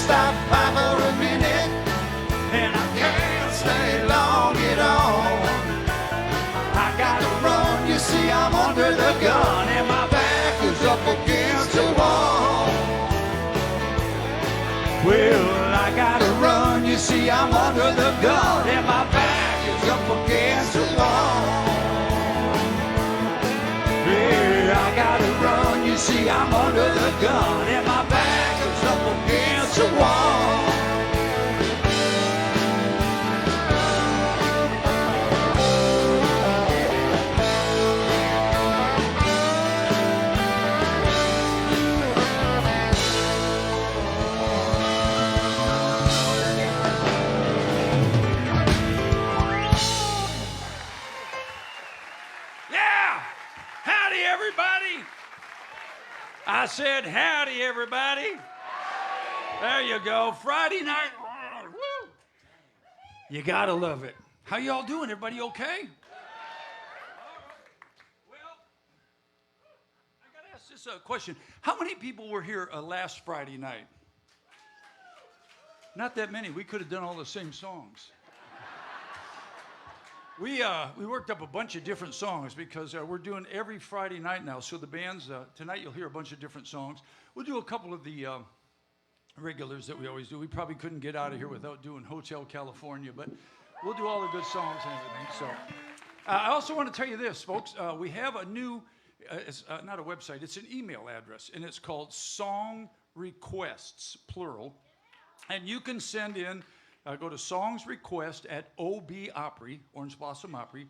stop by for a minute, and I can't stay long at all. I gotta run, you see I'm under the gun, and my back is up against the wall. Well, I gotta run, you see I'm under the gun, and my back is up against the wall. Yeah, I gotta run, you see I'm under the gun, and my back is up against the wall. I said, howdy, everybody. There you go. Friday night. Woo. You gotta love it. How y'all doing? Everybody okay? Well, I gotta ask this question. How many people were here last Friday night? Not that many. We could have done all the same songs. We worked up a bunch of different songs because we're doing every Friday night now. So the bands, tonight you'll hear a bunch of different songs. We'll do a couple of the regulars that we always do. We probably couldn't get out of here without doing Hotel California, but we'll do all the good songs and everything. So I also want to tell you this, folks. We have a new, it's not a website, it's an email address, and it's called Song Requests, plural. And you can send in, go to Songs Request at OB Opry, Orange Blossom Opry,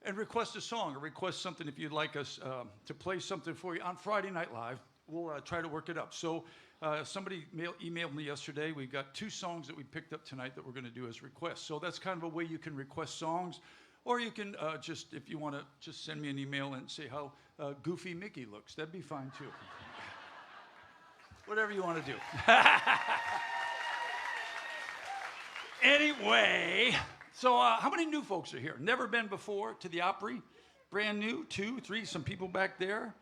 and request a song or request something if you'd like us to play something for you on Friday Night Live. We'll try to work it up. So somebody emailed me yesterday. We've got 2 songs that we picked up tonight that we're going to do as requests. So that's kind of a way you can request songs, or you can just, if you want to, just send me an email and say how goofy Mickey looks. That'd be fine too. Whatever you want to do. Anyway, so how many new folks are here? Never been before to the Opry? Brand new? 2, 3, some people back there?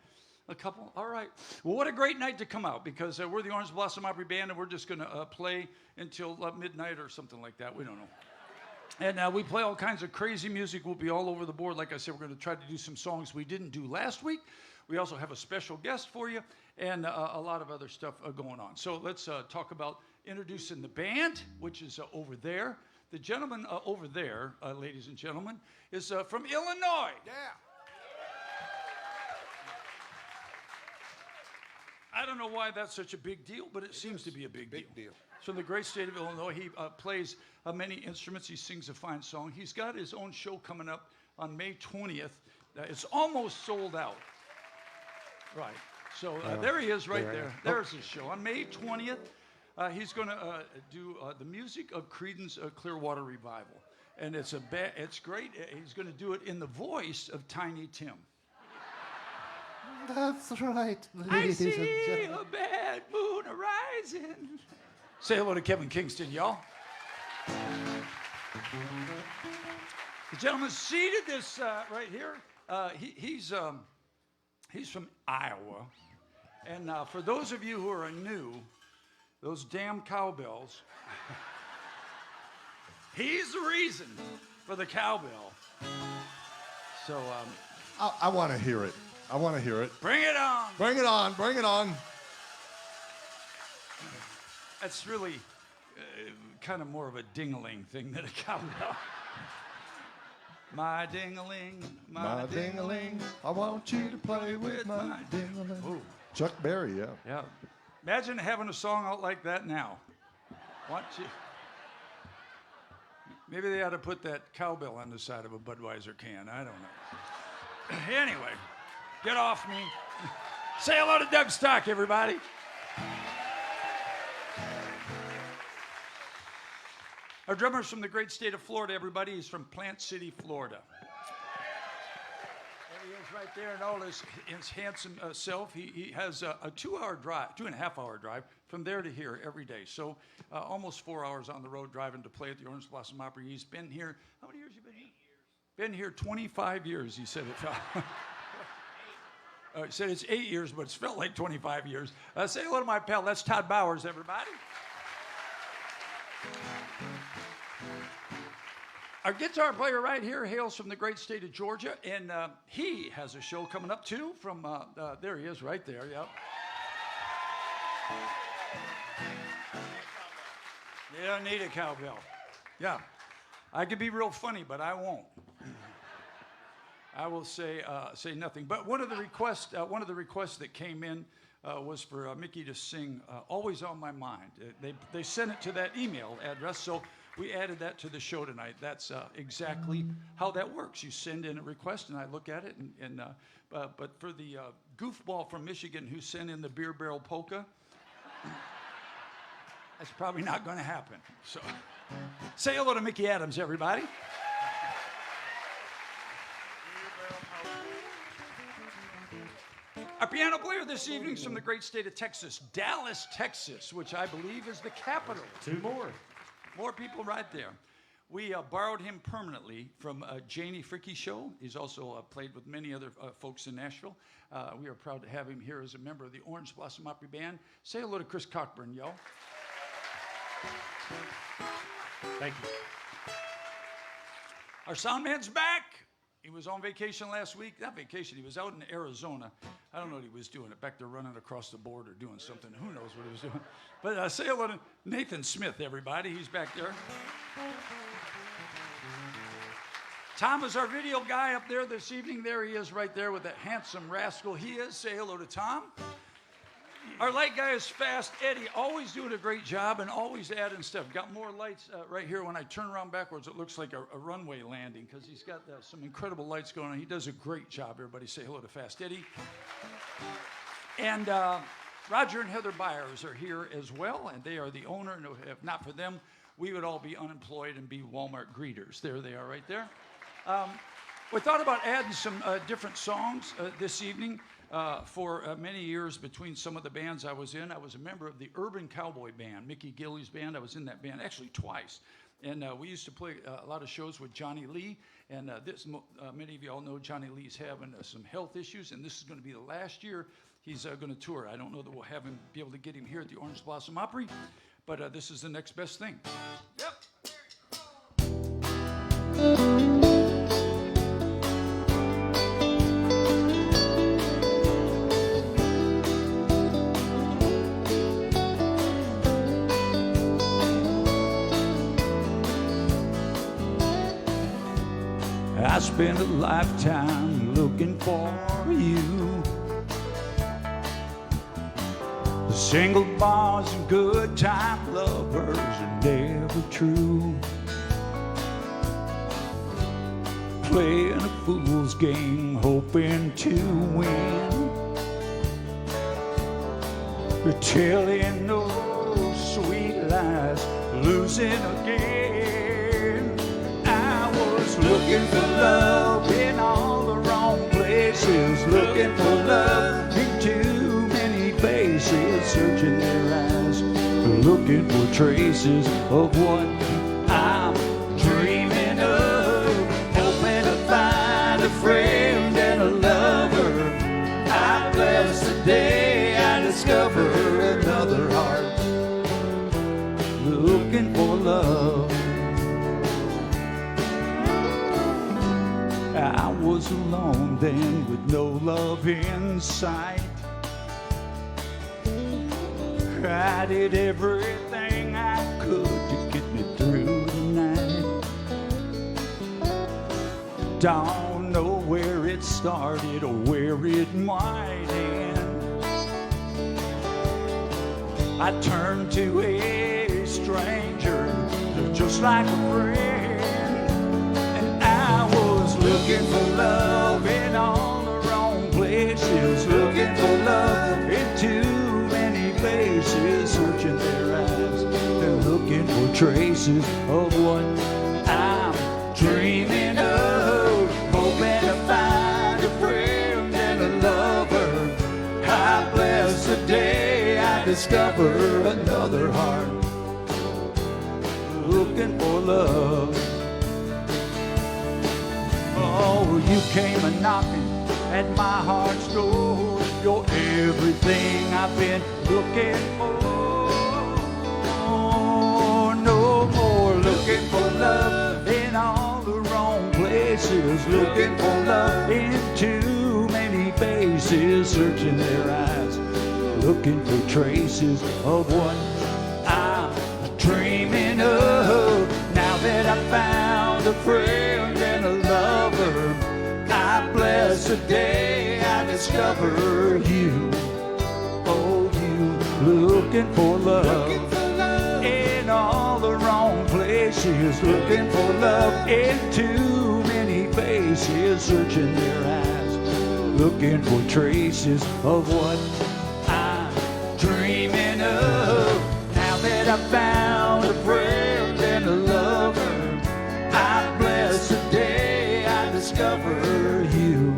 A couple? All right. Well, what a great night to come out, because we're the Orange Blossom Opry Band, and we're just going to play until midnight or something like that. We don't know. And we play all kinds of crazy music. We'll be all over the board. Like I said, we're going to try to do some songs we didn't do last week. We also have a special guest for you and a lot of other stuff going on. So let's talk about introducing the band, which is over there. The gentleman over there, ladies and gentlemen, is from Illinois. Yeah. I don't know why that's such a big deal, but it seems to be a big deal. From the great state of Illinois, he plays many instruments. He sings a fine song. He's got his own show coming up on May 20th. It's almost sold out. Right. So there he is right there. There's his show. On May 20th, he's going to do the music of Creedence Clearwater Revival. And it's great. He's going to do it in the voice of Tiny Tim. That's right, I ladies see and gentlemen. a bad moon arising. Say hello to Kevin Kingston, y'all. The gentleman seated this right here. He's from Iowa. And for those of you who are new, those damn cowbells, he's the reason for the cowbell. So I want to hear it. I want to hear it. Bring it on. Bring it on. Bring it on. That's really kind of more of a ding-a-ling thing than a cowbell. My ding-a-ling, my ding-a-ling, I want you to play with my ding-a-ling. Ooh. Chuck Berry, yeah. Yeah. Imagine having a song out like that now. Maybe they ought to put that cowbell on the side of a Budweiser can. I don't know. Anyway, get off me. Say hello to Doug Stock, everybody. Our drummer's from the great state of Florida, everybody. He's from Plant City, Florida. There he is right there in all his handsome self. He has a 2.5-hour drive from there to here every day. So almost 4 hours on the road driving to play at the Orange Blossom Opry. He's been here, how many years have you been here? Been here 25 years, he said it felt. He said it's 8 years, but it's felt like 25 years. Say hello to my pal. That's Todd Bowers, everybody. Our guitar player right here hails from the great state of Georgia, and he has a show coming up too. From there he is, right there. Yep. You don't need a cowbell. Yeah, I could be real funny, but I won't. I will say nothing. But one of the requests that came in was for Mickey to sing "Always on My Mind." They sent it to that email address, so we added that to the show tonight. That's exactly how that works. You send in a request, and I look at it. But for the goofball from Michigan who sent in the beer barrel polka, that's probably not going to happen. So say hello to Mickey Adams, everybody. Our piano player this evening is from the great state of Texas, Dallas, Texas, which I believe is the capital. Two more. More people right there. We borrowed him permanently from Janie Fricke Show. He's also played with many other folks in Nashville. We are proud to have him here as a member of the Orange Blossom Opry Band. Say hello to Chris Cockburn, yo. Thank you. Our sound man's back. He was on vacation last week. Not vacation, he was out in Arizona. I don't know what he was doing. Back there running across the border doing something. Who knows what he was doing. But say hello to Nathan Smith, everybody. He's back there. Tom is our video guy up there this evening. There he is right there with that handsome rascal he is. Say hello to Tom. Our light guy is Fast Eddie, always doing a great job and always adding stuff. Got more lights right here. When I turn around backwards, it looks like a runway landing because he's got some incredible lights going on. He does a great job. Everybody say hello to Fast Eddie. And Roger and Heather Byers are here as well, and they are the owner. And if not for them, we would all be unemployed and be Walmart greeters. There they are right there. We thought about adding some different songs this evening. For many years between some of the bands I was in, I was a member of the Urban Cowboy Band, Mickey Gilley's band. I was in that band actually twice. And we used to play a lot of shows with Johnny Lee. And many of you all know Johnny Lee's having some health issues, and this is going to be the last year he's going to tour. I don't know that we'll be able to get him here at the Orange Blossom Opry, but this is the next best thing. Yep. I spent a lifetime looking for you. The single bars and good time lovers are never true. Playing a fool's game, hoping to win. You're telling those sweet lies, losing again. I was looking for love in all the wrong places, looking for love in too many faces, searching their eyes, looking for traces of what I'm dreaming of, hoping to find a friend and a lover. I bless the day I discover another heart, looking for love. I was alone then with no love in sight. I did everything I could to get me through the night. Don't know where it started or where it might end. I turned to a stranger just like a friend, and I was looking for love in all the wrong places, looking for love in too many places, searching their eyes and looking for traces of what I'm dreaming of, hoping to find a friend and a lover. I bless the day I discover another heart, looking for love. Oh, you came a-knocking at my heart's door. You're everything I've been looking for. Oh, no faces, looking for love in too many faces, searching their eyes, looking for traces of what I'm dreaming of. Now that I found a friend and a lover, I bless the day I discover you. Oh, you looking for love in all the wrong places, looking for love in too many faces, searching their eyes, looking for traces of what I'm dreaming of. Now that I found a friend and a lover, I bless the day I discover you.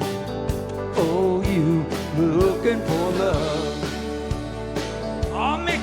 Oh, you looking for love. Oh, Mickey.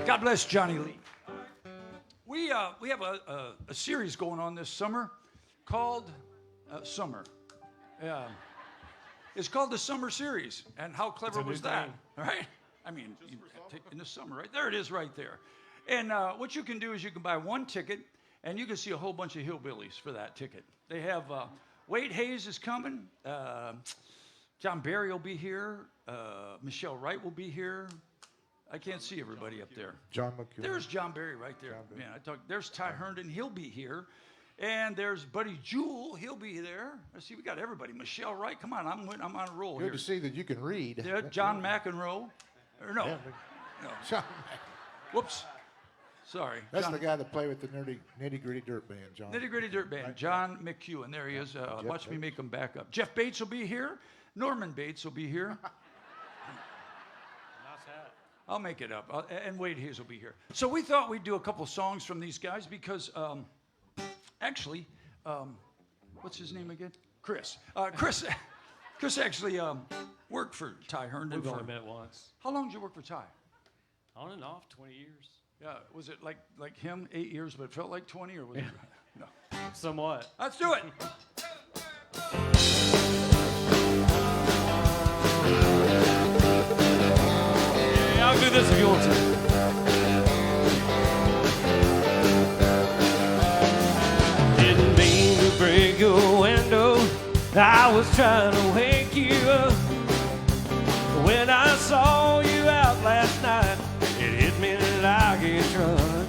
God bless Johnny Lee. We have a series going on this summer called Summer. It's called the Summer Series. And how clever was that? Right? I mean, in the summer, right? There it is right there. And what you can do is you can buy one ticket, and you can see a whole bunch of hillbillies for that ticket. They have Wade Hayes is coming. John Barry will be here. Michelle Wright will be here. I can't see everybody up there. John McEwen. There's John Barry right there. Man, there's Ty Herndon. He'll be here. And there's Buddy Jewell. He'll be there. I see we got everybody. Michelle Wright. Come on, I'm on a roll Good here. to see that you can read. Yeah, John McEnroe. Or no. Yeah, No. John, Whoops. Sorry. that's John, the guy that played with the Nitty Gritty Dirt Band, John. Nitty Gritty Dirt Band. John McEwen. There he is. Watch me make him back up. Jeff Bates will be here. Norman Bates will be here. I'll make it up. And Wade Hayes will be here. So we thought we'd do a couple songs from these guys because actually, what's his name again? Chris. Chris actually worked for Ty Herndon. We've only met once. How long did you work for Ty? On and off, 20 years. Yeah, was it like him, 8 years, but it felt like 20, or was it? No. Somewhat. Let's do it. Yeah, I'll do this if you want to. Didn't mean to break your window. I was trying to wake you up. When I saw you out last night, it hit me like a truck.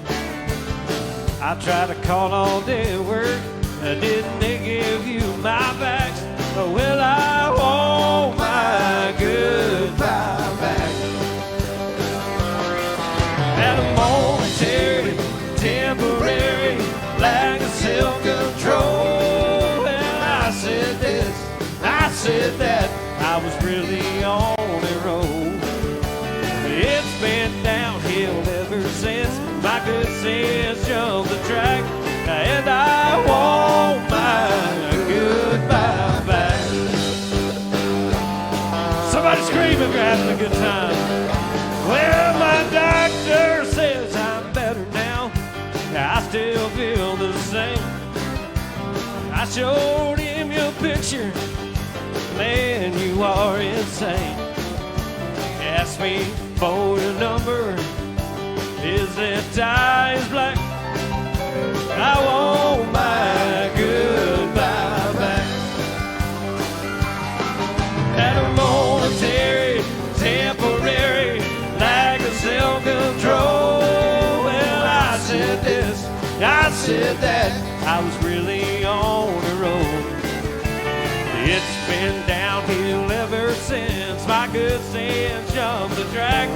I tried to call all day at work. Didn't they give you my back? Well, I want my goodbye back. At a momentary, temporary, lack of self-control. Well, I said this, I said that, I was really on the road. It's been downhill ever since my good sense jumped the track. And I want my goodbye back. Somebody scream if you're having a good time. Well, my doctor says I'm better now. I still feel the same. I showed him your picture. Man, you are insane. Asked me for your number. Is that tie is black? I want my goodbye back. At a momentary, temporary, lack of self-control. Well, I said this, I said that, I was really on the road. It's been downhill ever since my good sense jumped the track.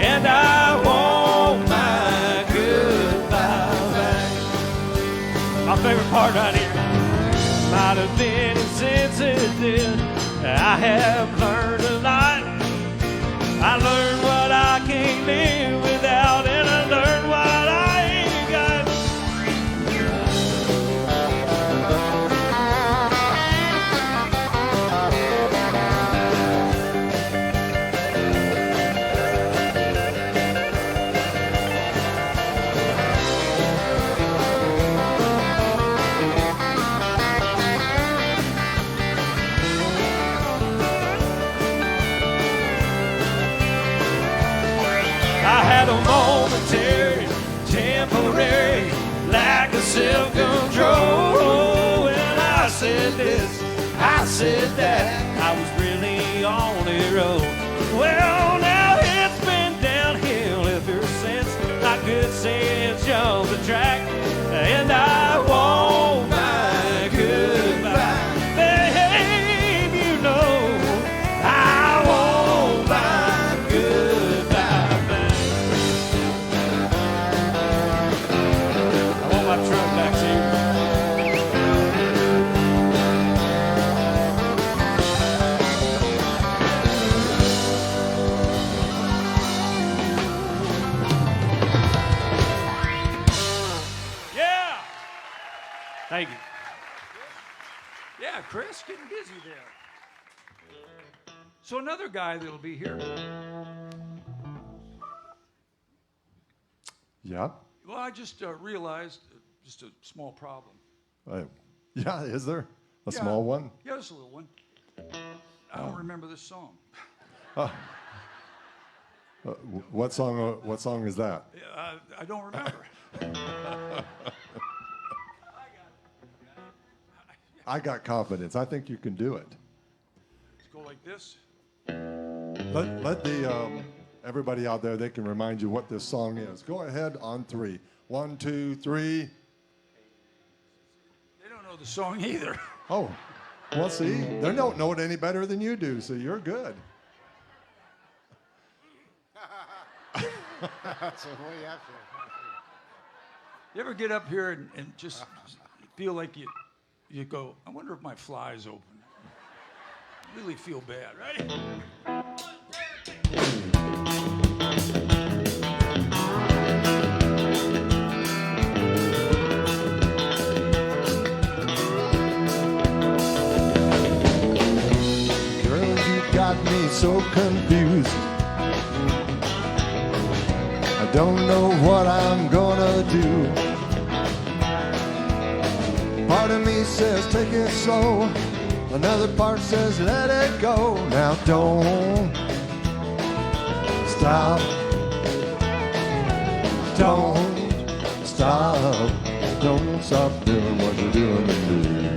And I want my goodbye back. My favorite part right here. Might have been insensitive. I have learned a lot. I learned what I can't live without, and I learned what I ain't got. said this, I said that. I was really on a roll. Well, now it's been downhill ever since. Like good sense jumped the track, and I won't mind goodbye. Babe, you know I won't mind goodbye, babe. I want my truck back, see? Yeah. Thank you. Yeah, Chris, getting busy there. So another guy that'll be here. Yeah. Well, I just realized just a small problem. Yeah, is there? A Yeah. small one? Yeah, just a little one. I don't remember this song. What song is that? I don't remember. I got confidence. I think you can do it. Let's go like this. Let the everybody out there, they can remind you what this song is. Go ahead on 3. 1, 2, 3. They don't know the song either. Oh, well, see, they don't know it any better than you do, so you're good. So we have to. You ever get up here and just feel like you go, I wonder if my fly's open. Really feel bad, right? Girl, you got me so confused. I don't know what I'm gonna do. Part of me says take it slow. Another part says let it go. Now don't stop. Don't stop. Don't stop doing what you're doing to me.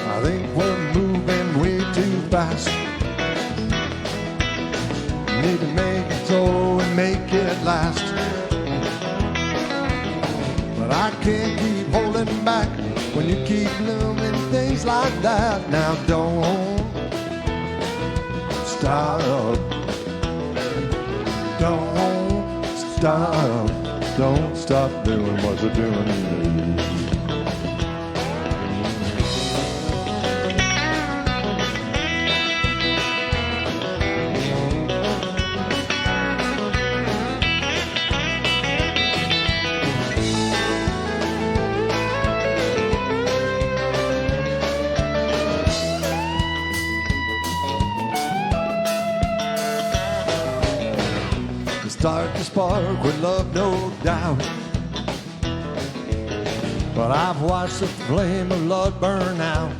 I think we're moving way too fast. Need to make it so and make it last. But I can't keep holding back when you keep blooming things like that. Now don't stop. Don't stop. Don't stop doing what you're doing to me. Start to spark with love, no doubt. But I've watched the flame of love burn out.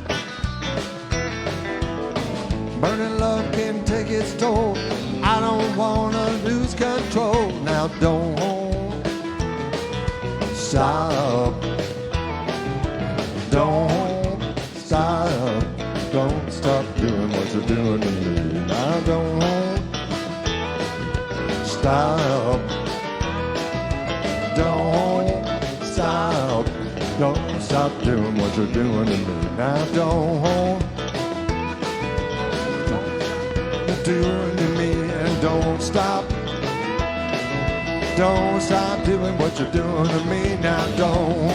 Burning love can take its toll. I don't wanna lose control. Now don't stop. Don't stop. Don't stop doing what you're doing to me. Now don't stop. Don't stop. Don't stop doing what you're doing to me. Now don't doing to me and don't stop. Don't stop doing what you're doing to me. Now don't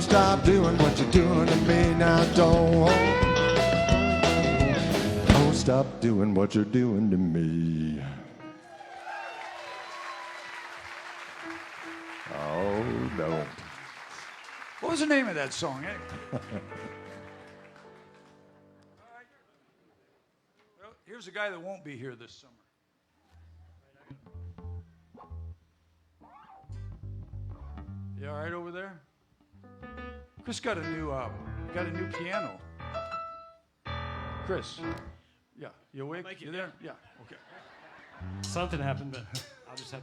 stop doing what you're doing to me. Now don't stop doing what you're doing to me. Oh, don't. What was the name of that song, eh? Well, here's a guy that won't be here this summer. You all right over there? Chris got a new piano. Chris, yeah, you awake? Thank you. You there? Yeah, okay. Something happened, but I'll just have.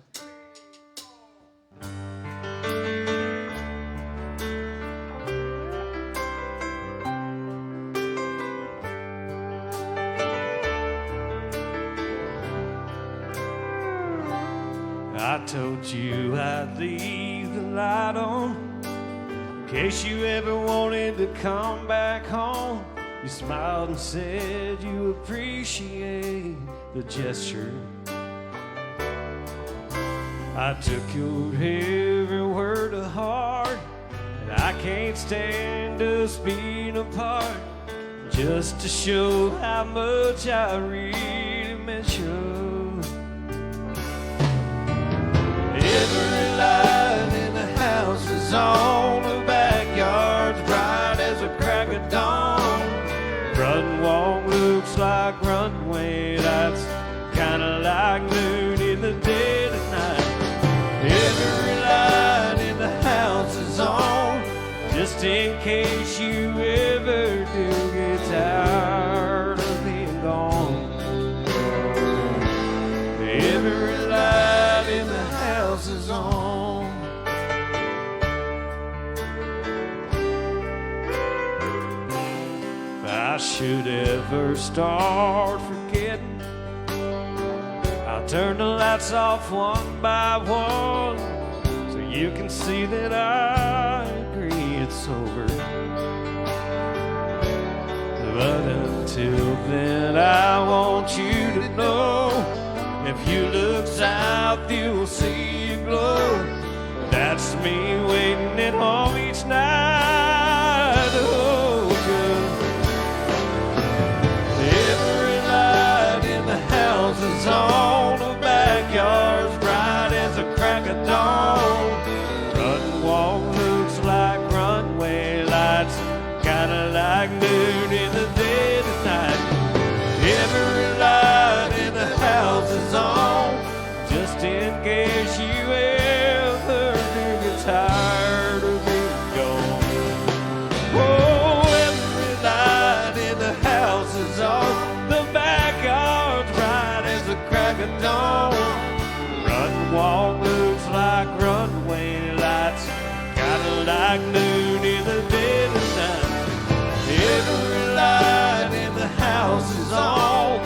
I told you I'd leave the light on in case you ever wanted to come back home. You smiled and said you appreciate the gesture. I took your every word to heart, and I can't stand us being apart, just to show how much I really miss you. Every light in the house is on, the backyard's bright as a crack of dawn. Front walk looks like runway lights, kinda like noon in the dead of night. Every light in the house is on, just in case you ever do get tired of being gone. Every light in the house is on. If I should ever start forgetting, I'll turn the lights off one by one, so you can see that I agree it's over. But until then, I want you to know, if you look south, you'll see a glow. That's me waiting at home each night. Oh, good. Every light in the house is on, the backyard's bright as a crack of dawn. Front walk looks like runway lights, kinda like noon in the dead of night. Every light in the house is on, just in case you ever do get tired of being gone. Oh, every light in the house is on, the backyard's bright as a crack of dawn. Front walk looks like runway lights, kinda like noon in the dead of night. Every light in the house is on,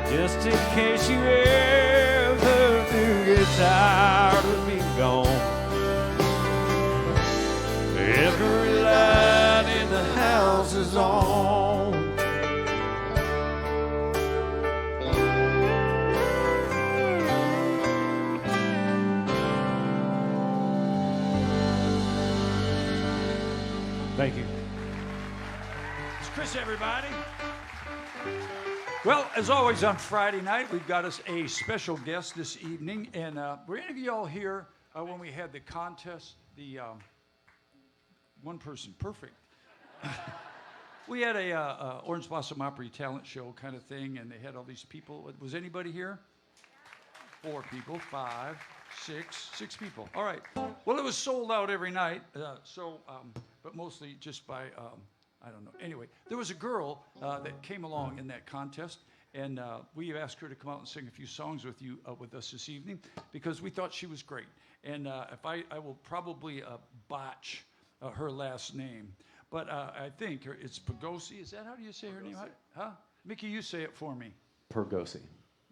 just in case you ever do get tired of being gone. Every light in the house is on. Thank you. It's Chris, everybody. Well, as always on Friday night, we've got us a special guest this evening. And were any of you all here when we had the contest? The one person, perfect. We had a Orange Blossom Opry talent show kind of thing, and they had all these people. Was anybody here? 4 people, 5, 6 people. All right. Well, it was sold out every night, but mostly just by, I don't know. Anyway, there was a girl that came along in that contest, and we asked her to come out and sing a few songs with us this evening, because we thought she was great. And if I will probably botch her last name, but I think it's Pergosi. Is that how do you say her name? Huh? Mickey, you say it for me. Pergosi.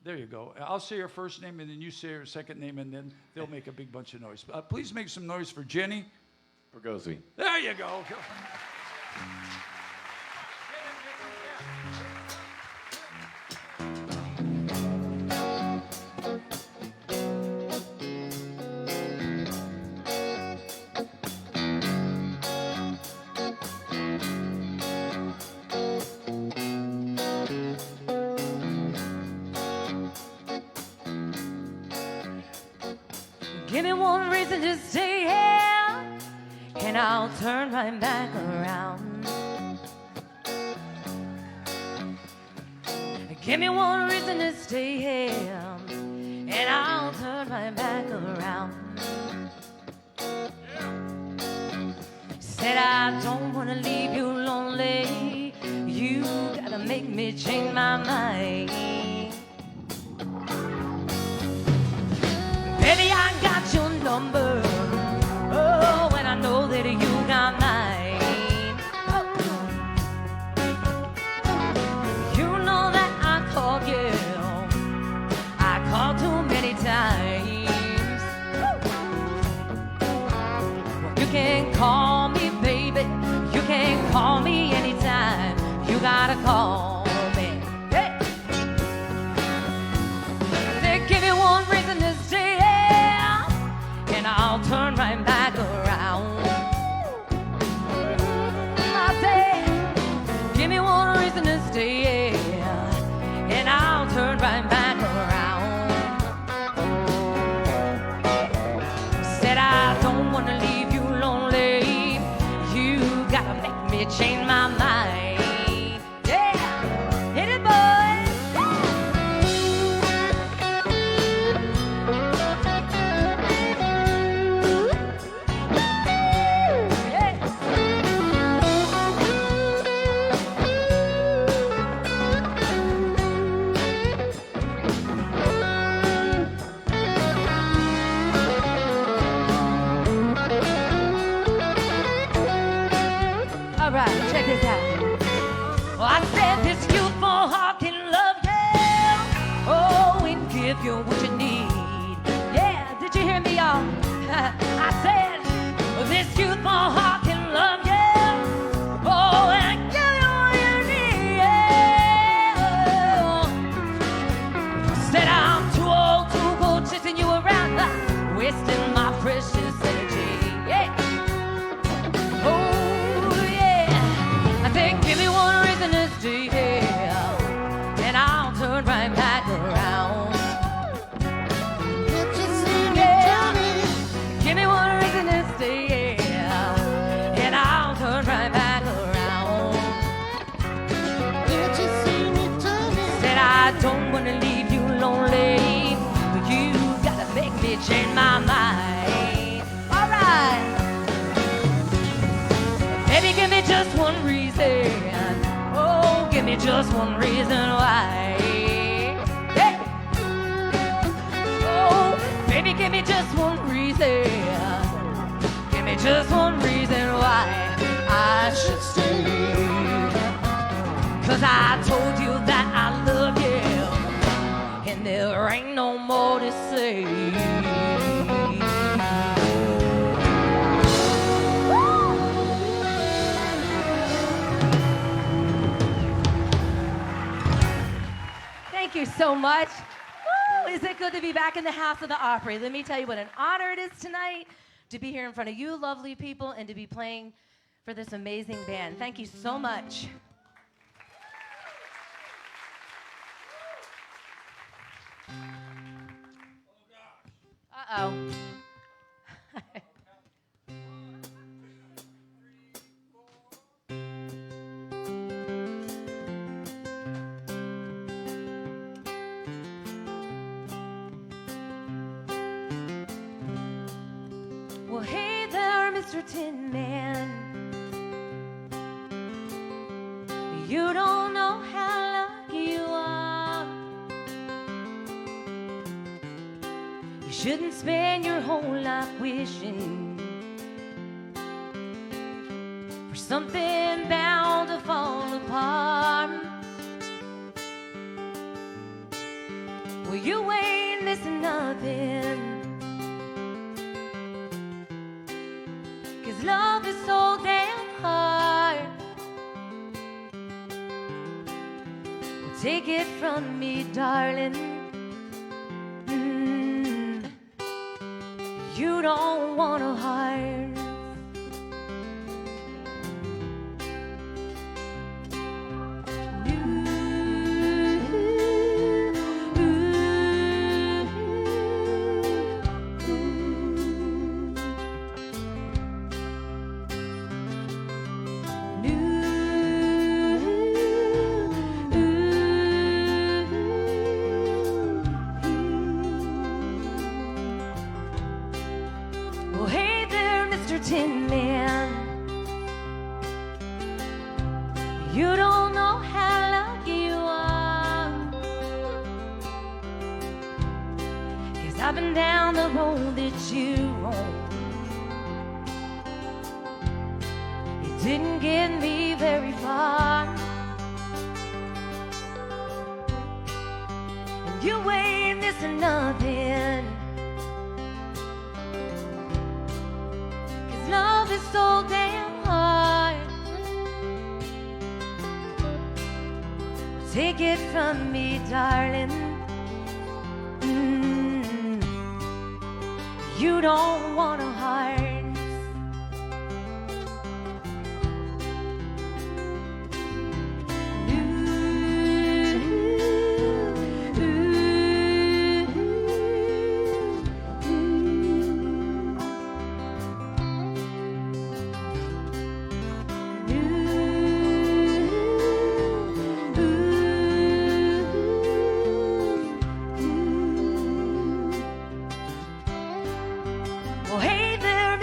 There you go. I'll say her first name, and then you say her second name, and then they'll make a big bunch of noise. Please make some noise for Jenny. Pergosi. There you go. Give me one reason to stay here, and I'll turn right back around. Give me one reason to stay here, and I'll turn right back around. Said I don't want to leave you lonely, you gotta make me change my mind. Baby, I got your number, me change my mind. Yeah, hit it, boys. All right, check this out. Well, I said this youthful heart can love you. Oh, and give you what you need. Yeah, did you hear me, y'all? I said this youthful heart can love you. Oh, and give you what you need. Yeah. Said I'm too old to go chasing you around, wasting my precious energy. Yeah. Oh, yeah. I think give me one reason to stay here, and I'll turn right back around. Yeah. Give me one reason to stay here, and I'll turn right back around. Said I don't want to leave you lonely, but you gotta make me change my mind. All right. Baby, give me just one reason. Oh, give me just one reason why. Hey. Oh, baby, give me just one reason. Give me just one reason why I should stay. 'Cause I told you that I love you, and there ain't no more to say. Thank you so much. Woo, is it good to be back in the House of the Opry? Let me tell you what an honor it is tonight to be here in front of you lovely people and to be playing for this amazing band. Thank you so much. Uh-oh. Well, hey there, Mr. Tin Man. You don't know how lucky you are. You shouldn't spend your whole life wishing for something bound to fall apart. Well, you ain't missing nothing. Love is so damn hard. Well, take it from me, darling. You don't want a heart. Tin Man, you don't know how lucky you are. 'Cause I've been down the road that you roamed. It didn't get me very far. And you ain't missing nothing. Love is so damn hard. Take it from me, darling. You don't want a heart. You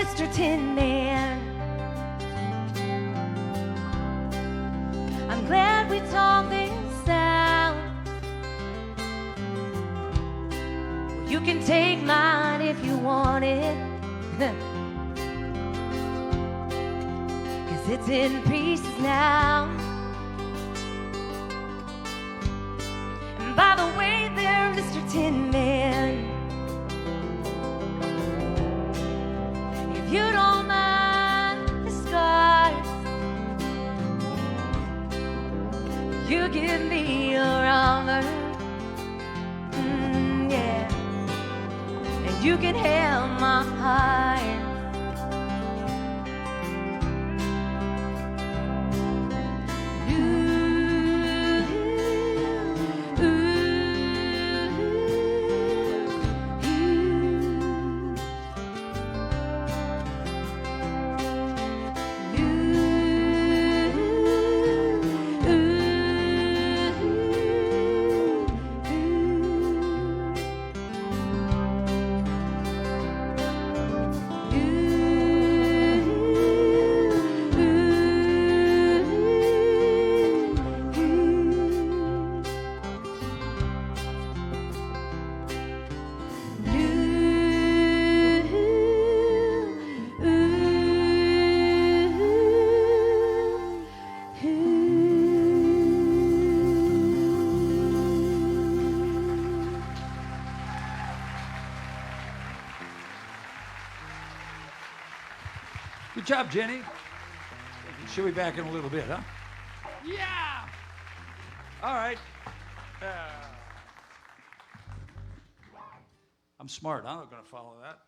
Mr. Tin Man. I'm glad we talked this out. You can take mine if you want it. 'Cause it's in pieces now. And by the way there, Mr. Tin Man, if you don't mind the scars, you give me your armor. Yeah. And you can have my heart. Good job, Jenny. She'll be back in a little bit, huh? Yeah! All right. I'm smart. I'm not going to follow that.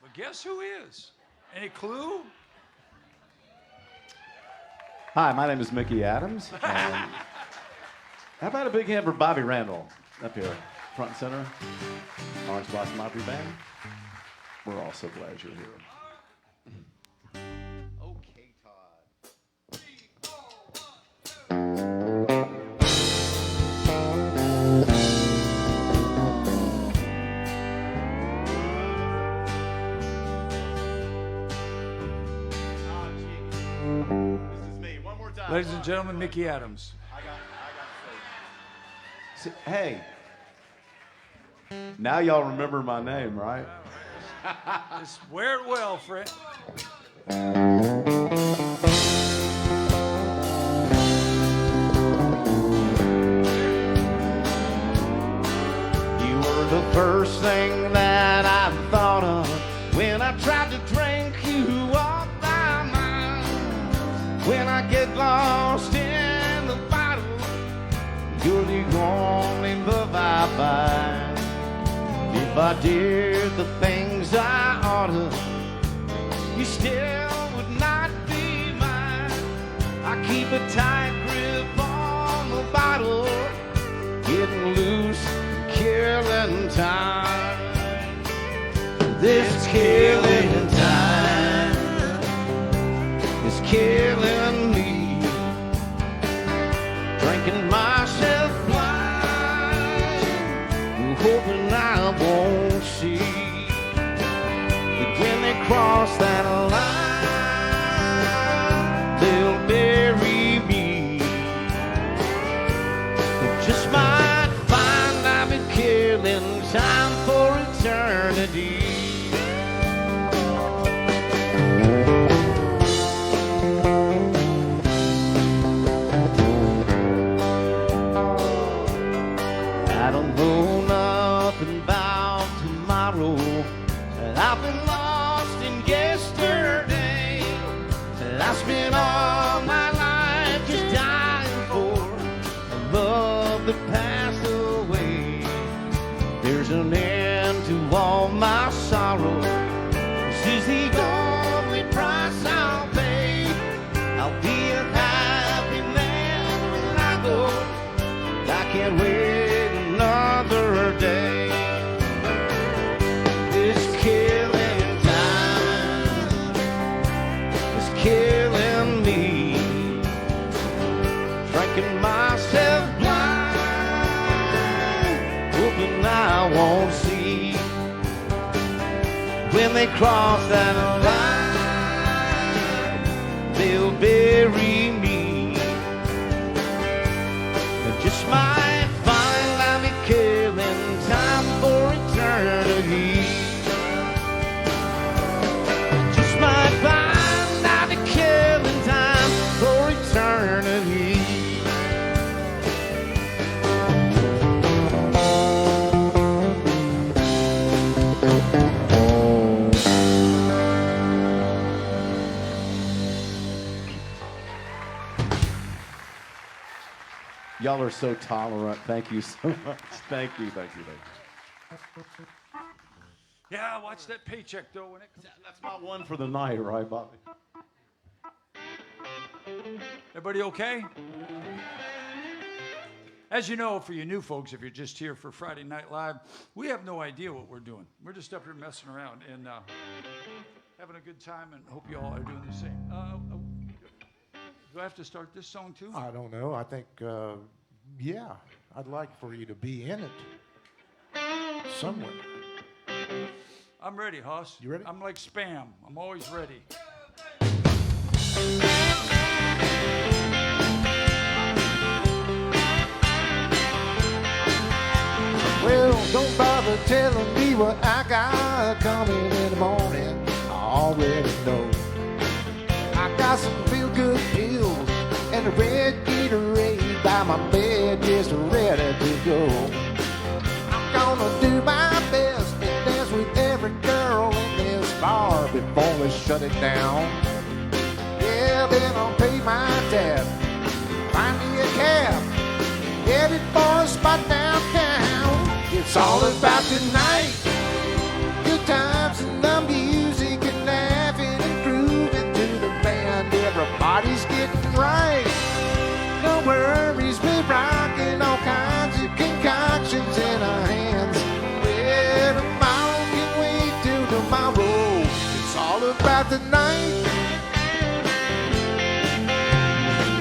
But guess who is? Any clue? Hi, my name is Mickey Adams. And how about a big hand for Bobby Randall up here, front and center? Orange Blossom Opry Band. We're all so glad you're here. Okay, Todd. This is me. One more time. Ladies and gentlemen, Mickey Adams. Hey, now y'all remember my name, right? Just wear it well, friend. You were the first thing that I thought of when I tried to drink you off my mind. When I get lost in the bottle, you're the only love I find. If I did the things I oughta, you still would not be mine. I keep a tight grip on the bottle, getting loose, killing time. This killing time is killing me. Drinking myself blind, hoping I won't see that when they cross that line, they'll bury me. They just might find I've been killing time for eternity. I don't know nothing about tomorrow. I've been lost in yesterday. I spent all my life just dying for a love that passed away. There's an end to all my sorrow. This is the only price I'll pay. I'll be a happy man when I go. I can't wait another day. This killing time is killing me. Drinking myself blind, hoping when they cross that line, they'll bury me. And just might find I'll be killing time for eternity. Just might find I'll be killing time for eternity. Y'all are so tolerant. Thank you so much. Thank you, thank you, thank you. Yeah, watch that paycheck though when it comes. That's my one for the night, right, Bobby? Everybody okay? As you know, for you new folks, if you're just here for Friday Night Live, we have no idea what we're doing. We're just up here messing around and having a good time, and hope you all are doing the same. Do I have to start this song too? I don't know. I think, yeah, I'd like for you to be in it somewhere. I'm ready, Hoss. You ready? I'm like Spam. I'm always ready. Well, don't bother telling me what I got coming in the morning. I already know. I got some feel-good pills and a red Gatorade by my bed, just ready to go. I'm gonna do my best to dance with every girl in this bar before we shut it down. Yeah, then I'll pay my tab, find me a cab, headed for a spot downtown. It's all about tonight, good times and the music and laughing and grooving to the band. Everybody's getting right, no worries, we're rocking all kinds of concoctions in our hands. Well, tomorrow can wait till tomorrow. It's all about tonight.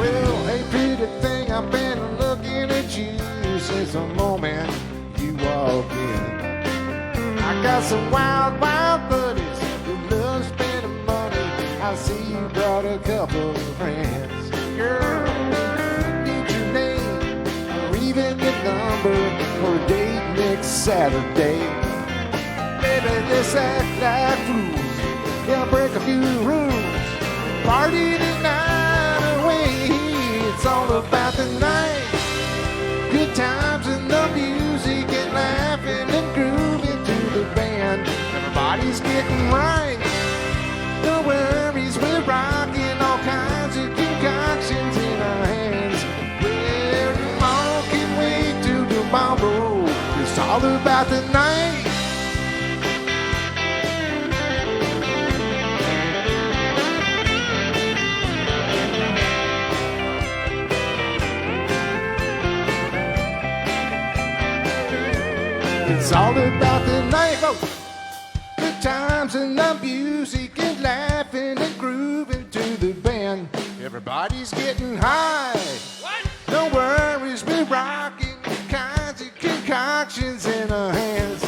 Well, hey, pretty thing, I've been looking at you since the moment you walked in. I got some wild, wild buddies who love spending money. I see you brought a couple of friends. Girl, need your name or even your number for a date next Saturday. Baby, let's act like fools. Yeah, break a few rules. Party tonight away. It's all about the night. Good times and the music and laughing and grooving to the band. Everybody's getting right. No worries, we're rocking all kinds of concoctions in our hands. Well, tomorrow can wait till tomorrow. It's all about the night. It's all about the night, folks. Good times and the music and laughing and grooving to the band. Everybody's getting high. What? No worries, we're rocking kinds of concoctions in our hands.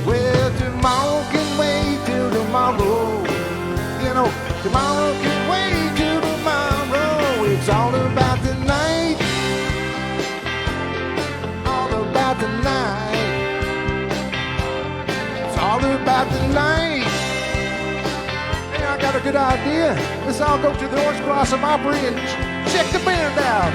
Well, tomorrow can wait till tomorrow. You know, tomorrow can wait till tomorrow. It's all about the night. All about the night. All about the night. Hey, I got a good idea. Let's all go to the Orange Blossom Opry and check the band out.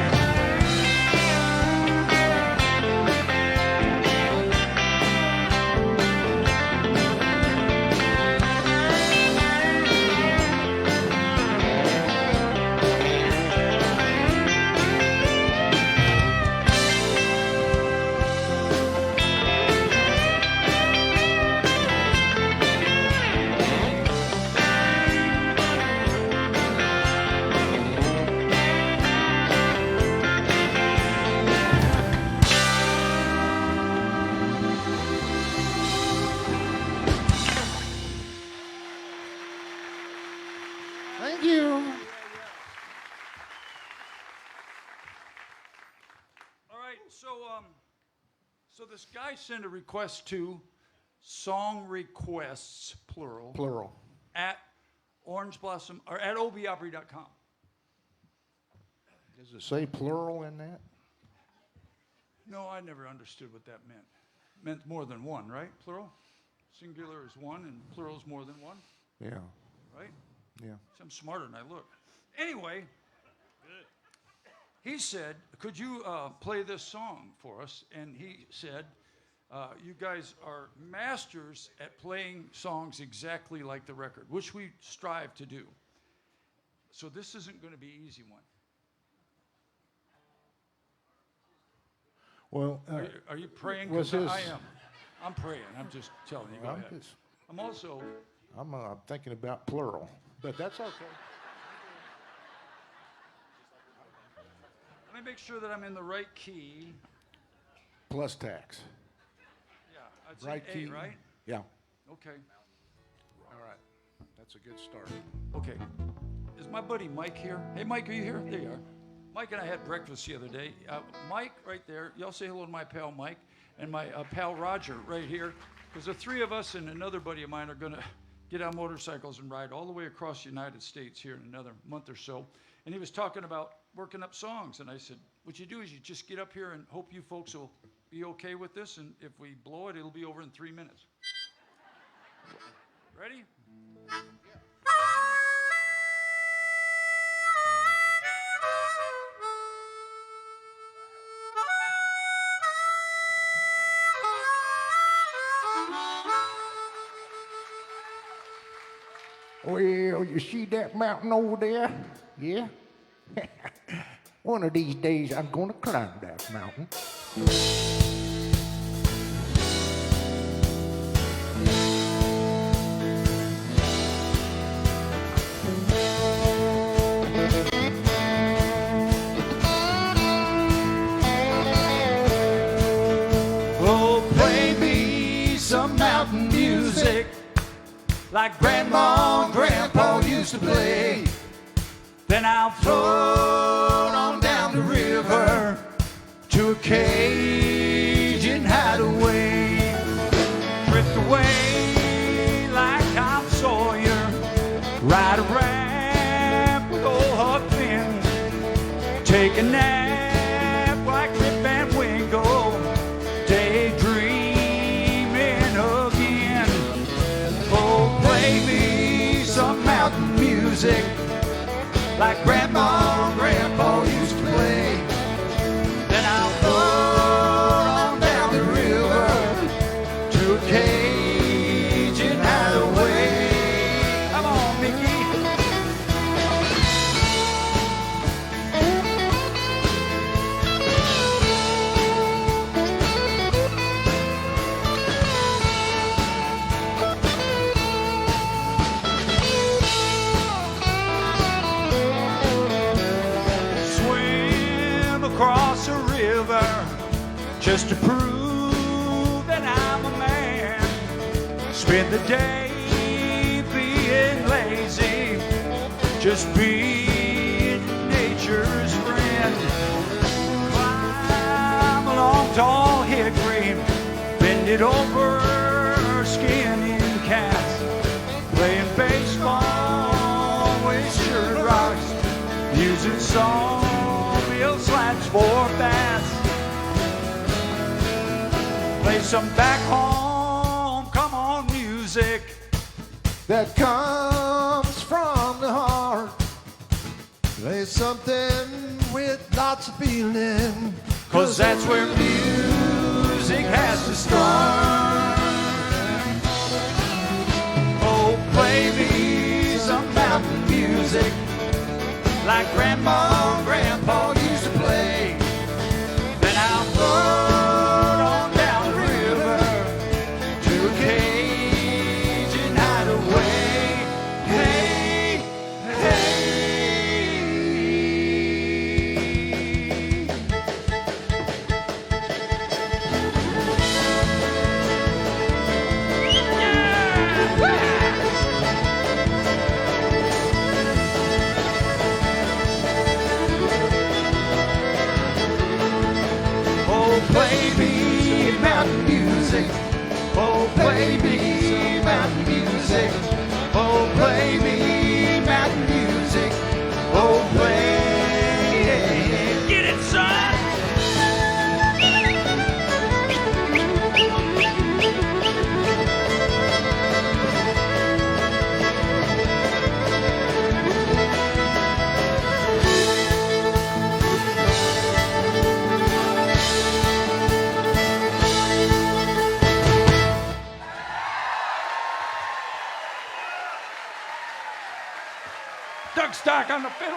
Thank you. All right, so this guy sent a request to song requests, plural, Plural. at Orange Blossom or at obopry.com. Does it say plural in that? No, I never understood what that meant. Meant more than one, right? Plural? Singular is one and plural is more than one, Yeah. right? Yeah. See, I'm smarter than I look. Anyway, he said, could you play this song for us? And he said, you guys are masters at playing songs exactly like the record, which we strive to do. So this isn't going to be an easy one. Well, Are you praying? was 'Cause his- I am. I'm praying. I'm just telling you. Go I'm, ahead. I'm also, I'm thinking about plural, but that's okay. let me make sure that I'm in the right key. Plus tax. Yeah, I'd say Right A, key. right? Yeah. Okay. All right. That's a good start. Okay. Is my buddy Mike here? Hey, Mike, are you here? There you are. Mike and I had breakfast the other day. Mike, right there. Y'all say hello to my pal Mike and my pal Roger right here. Because the three of us and another buddy of mine are going to get on motorcycles and ride all the way across the United States here in another month or so. And he was talking about working up songs. And I said, what you do is you just get up here and hope you folks will be okay with this. And if we blow it, it'll be over in 3 minutes. Ready? Well, you see that mountain over there? Yeah? One of these days I'm gonna climb that mountain. Oh, play me some mountain music like Grandma and Grandpa used to play. Then I'll float on down the river to a Cajun hideaway. Drift away like Tom Sawyer, ride a raft with old Huck Finn, take a nap like Rip Van Winkle, daydreaming again. Oh, play me some mountain music like Grandma and Grandpa used to play. Then I'll float on down the river to a Cajun hideaway. Come on, Mickey. Swim across a river just to prove that I'm a man. Spend the day being lazy, just being nature's friend. Climb along tall hickory, bend it over, skinning cats, playing baseball with shirt rocks, using sawmill slats for bats. Play some back home, come on music That comes from the heart. Play something with lots of feeling. 'cause that's where music has to start. Oh, play me some mountain music like Grandma and Grandpa used to play. Then I'll float on down the river to a Cajun hideaway. Hey, hey. Oh, play me mountain music Oh, play me mountain music. Oh, play me mountain music. Oh, play. Get it, son! Doug Stock on the fiddle.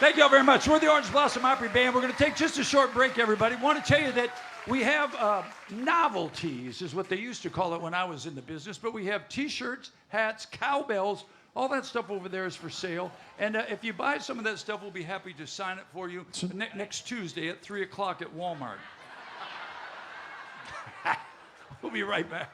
Thank you all very much. We're the Orange Blossom Opry Band. We're going to take just a short break, everybody. Want to tell you that we have novelties, is what they used to call it when I was in the business. But we have T-shirts, hats, cowbells. All that stuff over there is for sale. And if you buy some of that stuff, we'll be happy to sign it for you next Tuesday at 3 o'clock at Walmart. We'll be right back.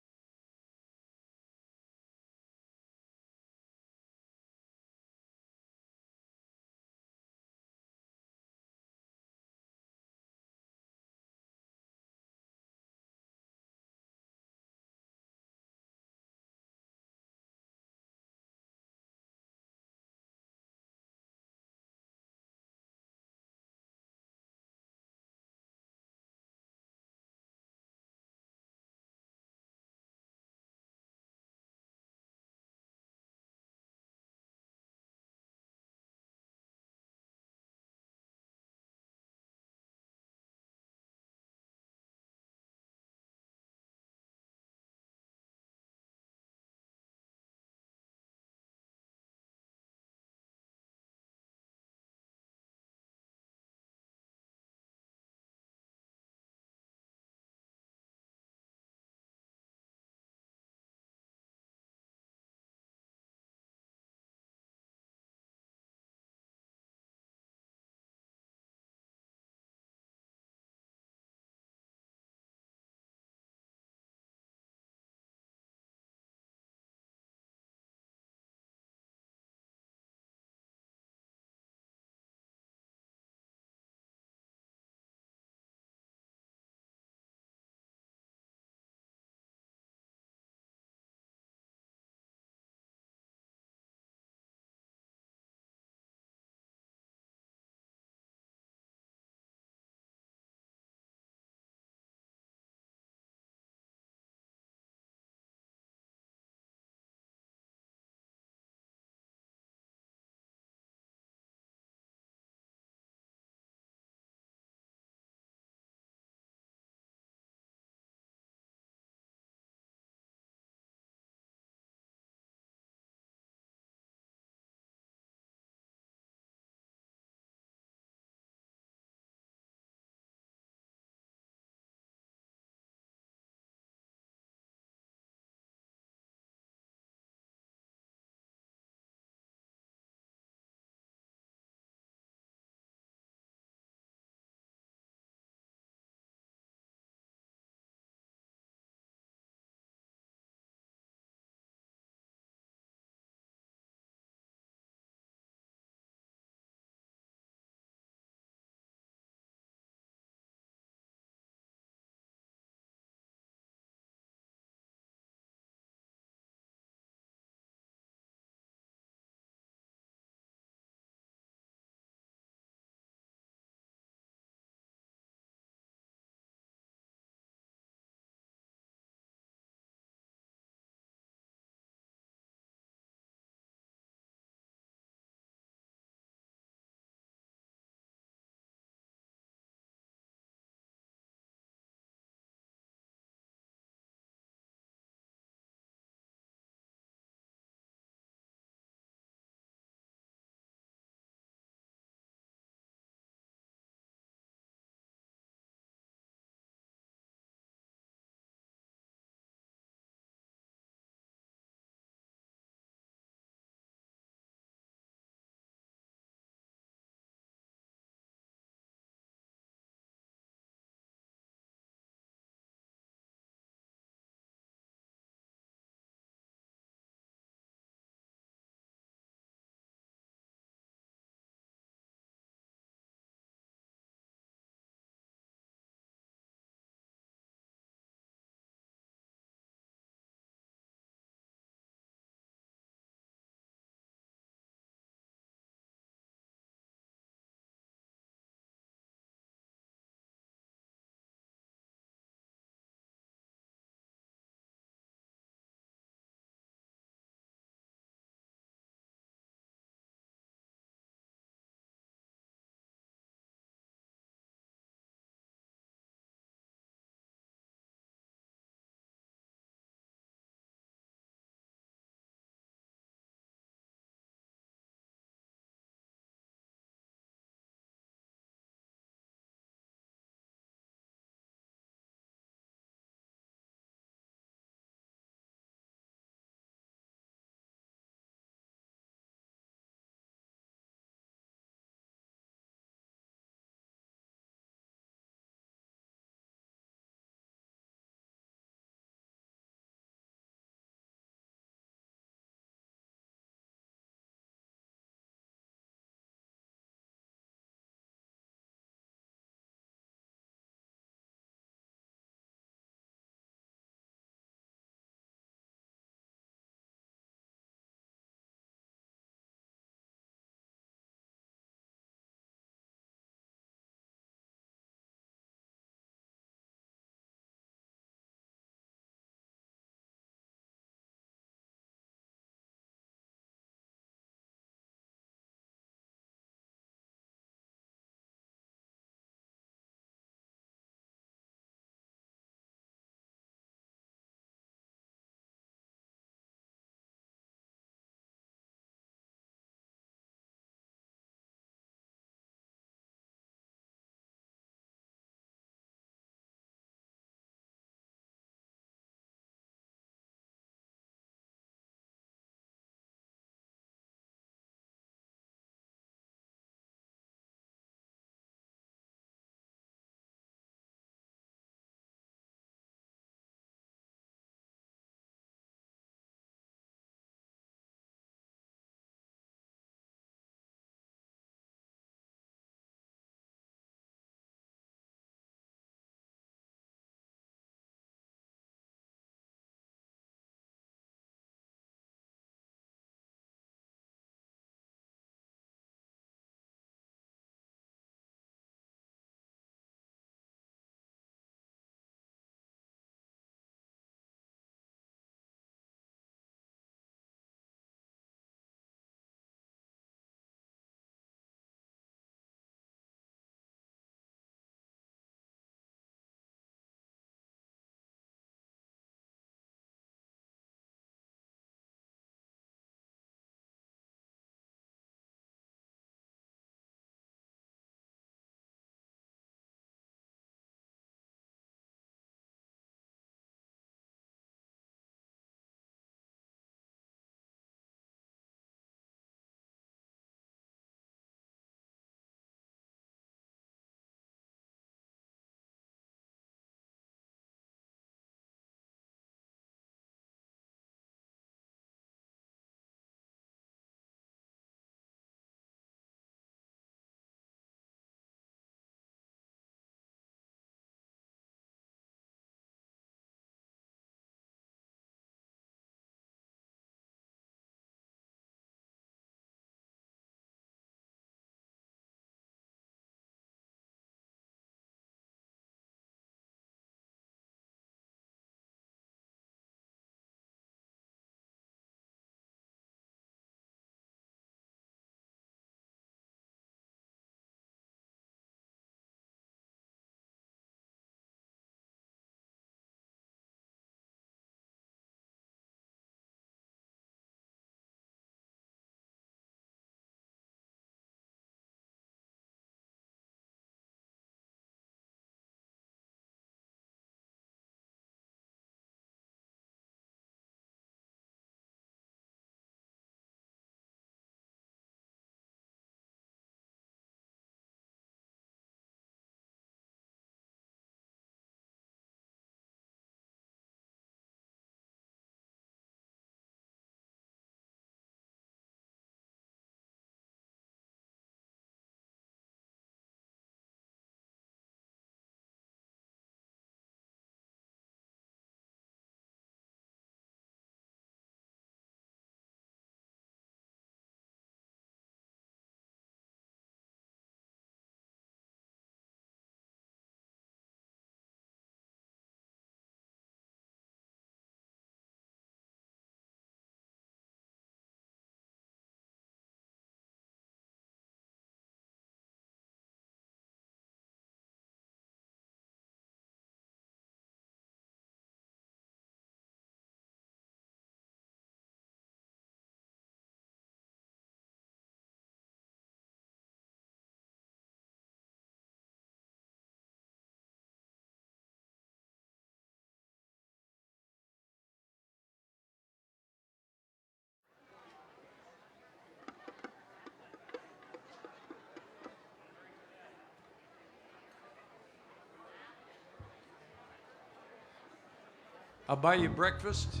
I'll buy you breakfast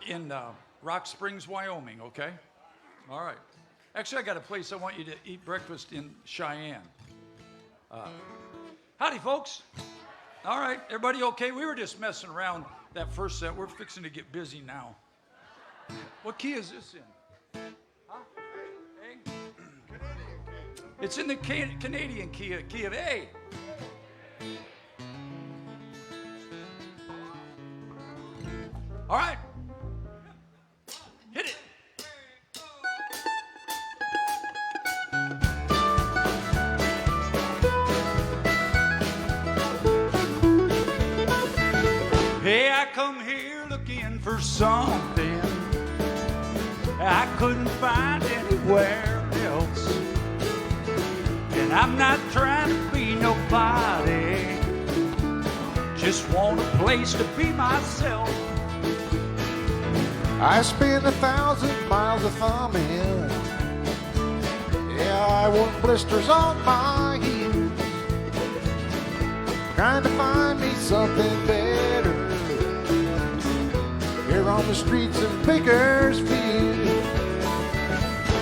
in Rock Springs, Wyoming, okay? All right. Actually, I got a place I want you to eat breakfast in Cheyenne. Howdy, folks. All right, everybody okay? We were just messing around that first set. We're fixing to get busy now. What key is this in? Huh? A? It's in the Canadian key of A. All right. Hit it. Hey, I come here looking for something I couldn't find anywhere else. And I'm not trying to be nobody, just want a place to be myself. I spent 1,000 miles of thumbing. Yeah, I want blisters on my heels, trying to find me something better here on the streets of Bakersfield.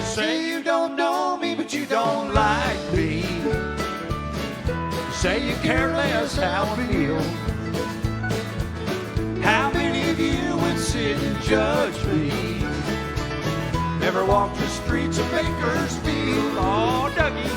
Say you don't know me, but you don't like me. Say you care less how I feel. How many of you would sit and judge me? Never walk the streets of Bakersfield. Oh, Dougie.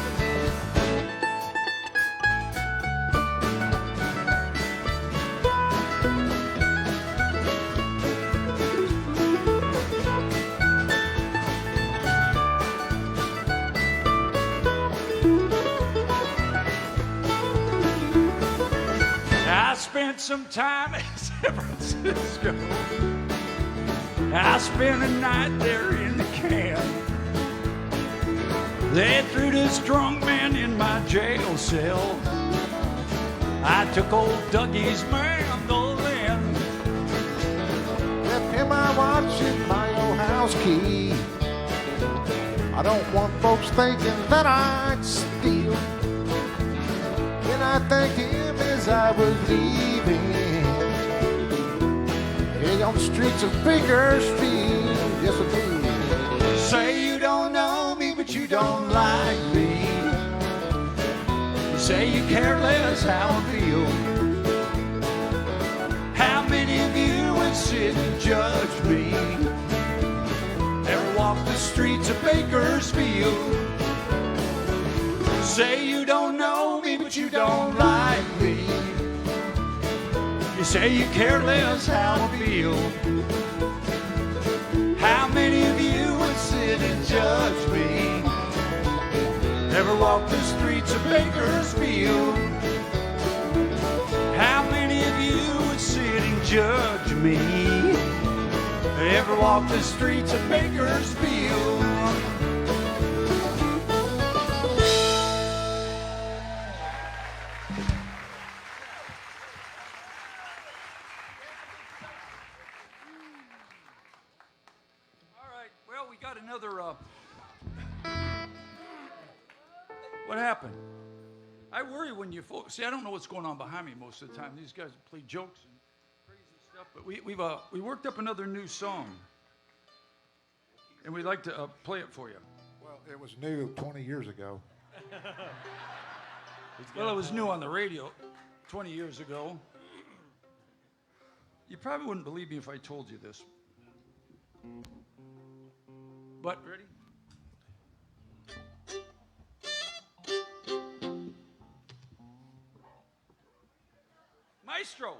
I spent some time in San Francisco. I spent a night there in the camp. They threw this drunk man in my jail cell. I took old Dougie's mandolin. Left him my watch and my old house key. I don't want folks thinking that I'd steal. And I thanked him as I was leaving. Hey, on the streets of Bakersfield, yes I do. Say you don't know me, but you don't like me. Say you care less how I feel. How many of you would sit and judge me? Never walk the streets of Bakersfield. Say you don't know me, but you don't like me. You say you care less how I feel. How many of you would sit and judge me? Never walk the streets of Bakersfield. How many of you would sit and judge me? Ever walk the streets of Bakersfield? Well, we got another. What happened? I worry when you see. I don't know what's going on behind me most of the time. These guys play jokes and crazy stuff. But we worked up another new song, and we'd like to play it for you. Well, it was new 20 years ago. Well, it was new on the radio 20 years ago. You probably wouldn't believe me if I told you this. But, ready? Maestro.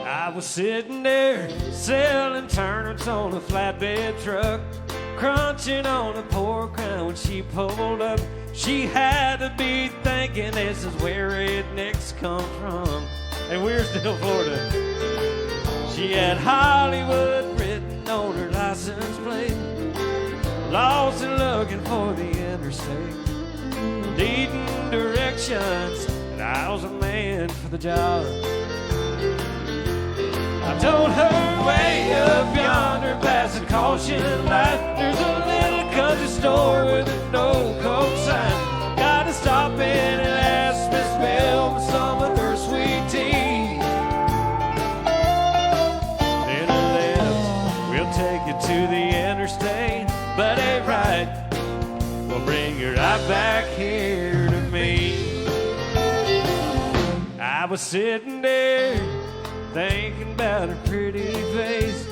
I was sitting there selling turnips on a flatbed truck, crunching on a pork rind when she pulled up. She had to be thinking this is where rednecks come from, and we're still Florida. She had Hollywood written on her license plate, lost and looking for the interstate, needing directions, and I was a man for the job. told her way up yonder past the caution light, there's a little country store with an old Coke sign. Gotta stop in and ask Miss Bell for some of her sweet tea. Then a left, we'll take you to the interstate, but a right will bring you right back here to me. I was sitting there thinking about her pretty face,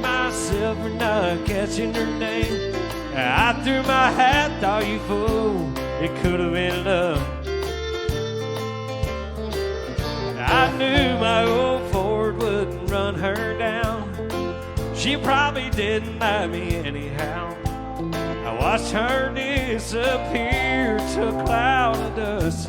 myself for not catching her name. I threw my hat, thought you fool, it could have ended up. I knew my old Ford wouldn't run her down. She probably didn't like me anyhow. I watched her disappear to a cloud of dust.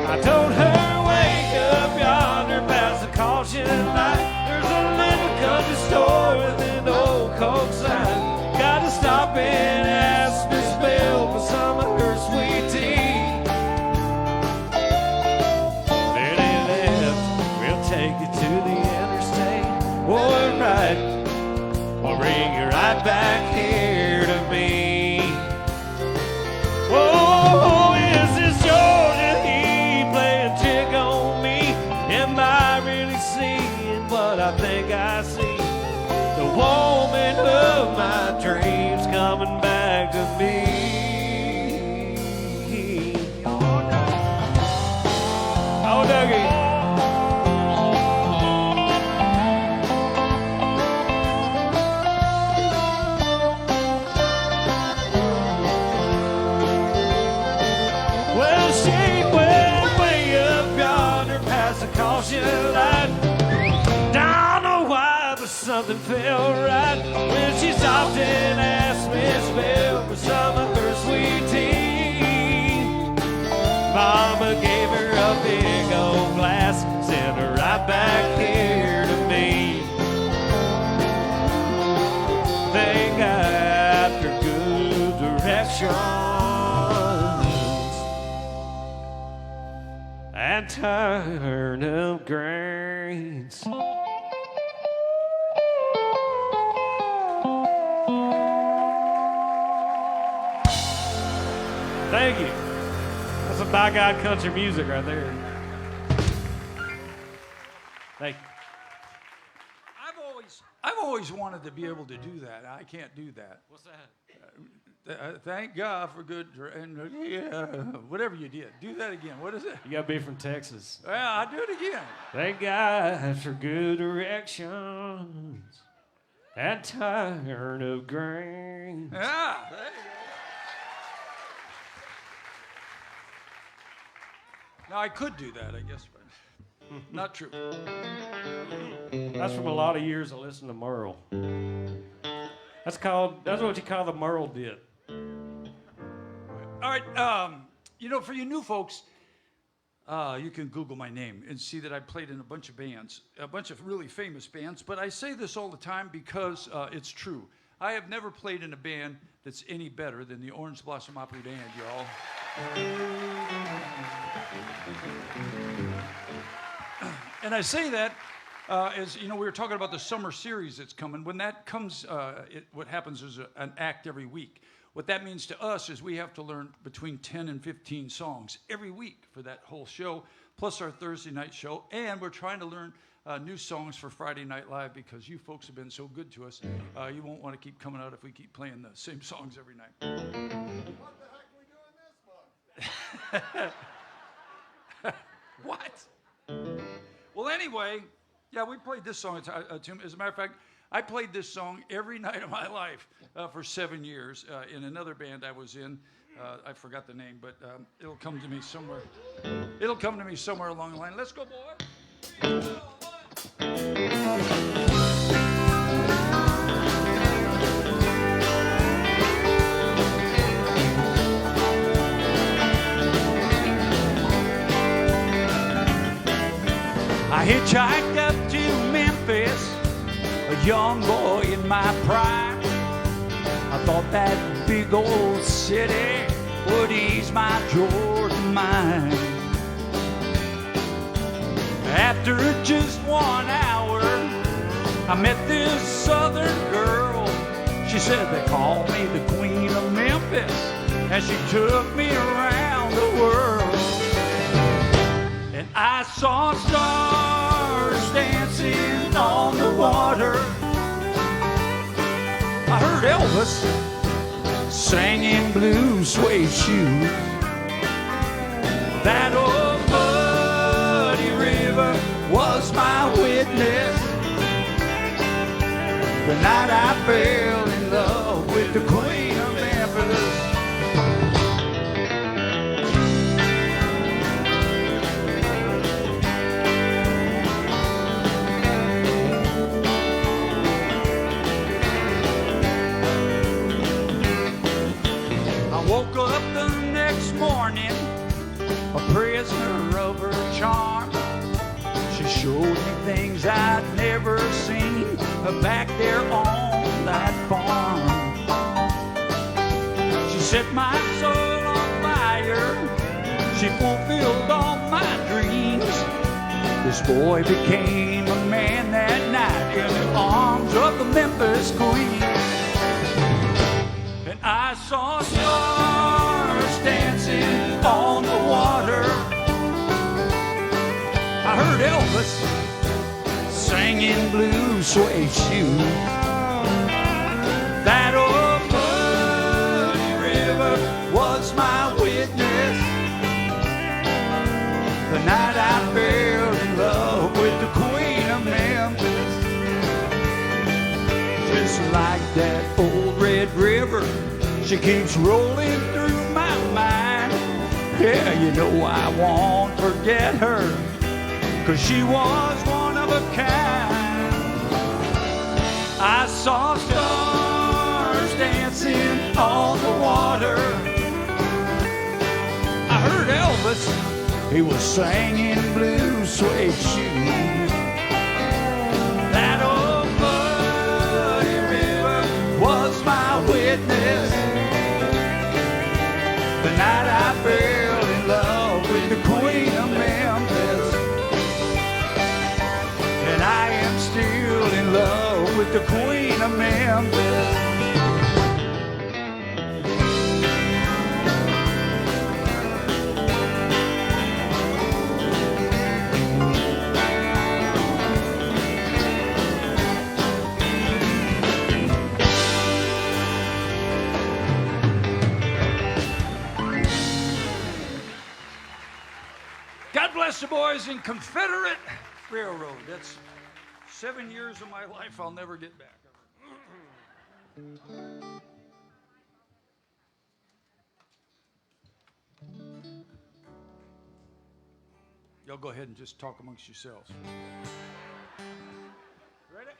I told her, wake up yonder past the caution light, there's a little country store with an old Coke sign. Gotta stop in and ask Miss Bell for some of her sweet tea. Then they left, we'll take you to the interstate, or right, we'll bring you right back here to me. Oh, is this Georgia Heat playing trick on me? Am I really seeing what I think I see? The woman of my dreams coming back to me. Oh, Dougie. Well, she went way up yonder past the caution light. Don't know why, but something felt right when she stopped and asked Miss Bell for some of her sweet tea. Mama gave her a big old glass, sent her right back here to me. They got her good directions and turnip greens. Thank you. That's some by God country music right there. Thank you. I've always wanted to be able to do that. I can't do that. What's that? Thank God for good and yeah, whatever you did. Do that again. What is it? You gotta be from Texas. Well, I'll do it again. Thank God for good directions and turnip greens. Yeah. There you go. Now I could do that, I guess, but not true. That's from a lot of years of listening to Merle. That's what you call the Merle dip. All right, for you new folks, you can Google my name and see that I played in a bunch of bands, a bunch of really famous bands, but I say this all the time because it's true. I have never played in a band that's any better than the Orange Blossom Opry Band, y'all. And I say that as, we were talking about the summer series that's coming. When that comes, what happens is an act every week. What that means to us is we have to learn between 10 and 15 songs every week for that whole show, plus our Thursday night show. And we're trying to learn new songs for Friday Night Live because you folks have been so good to us. You won't want to keep coming out if we keep playing the same songs every night. What the heck are we doing this month? What? Well, anyway, yeah, we played this song. As a matter of fact, I played this song every night of my life for 7 years in another band I was in. I forgot the name, but it'll come to me somewhere. It'll come to me somewhere along the line. Let's go, boy. I hitchhiked up to Memphis, a young boy in my prime. I thought that big old city would ease my Jordan mind. After just 1 hour, I met this southern girl. She said they called me the Queen of Memphis, and she took me around the world. And I saw stars dancing on the water. I heard Elvis singing Blue Suede Shoes. That old muddy river was my witness. The night I fell in love with the Queen of Memphis. I woke up the next morning a prisoner of her charm. She showed me things I'd never seen back there on that farm. She set my soul on fire. She fulfilled all my dreams. This boy became a man that night in the arms of the Memphis Queen. And I saw stars dancing on the water. I heard Elvis singing Blue Suede Shoes. That old muddy river was my witness. The night I fell in love with the Queen of Memphis. Just like that old Red River, she keeps rolling through my mind. Yeah, you know I won't forget her, 'cause she was one of a kind. I saw stars dancing on the water. I heard Elvis, he was singing Blue Suede Shoes. That old muddy river was my witness. The night I fell in love with the Queen of Memphis. And I am still in love with the Queen of Memphis. God bless the boys in Confederate Railroad. That's 7 years of my life I'll never get back. Y'all go ahead and just talk amongst yourselves. Ready?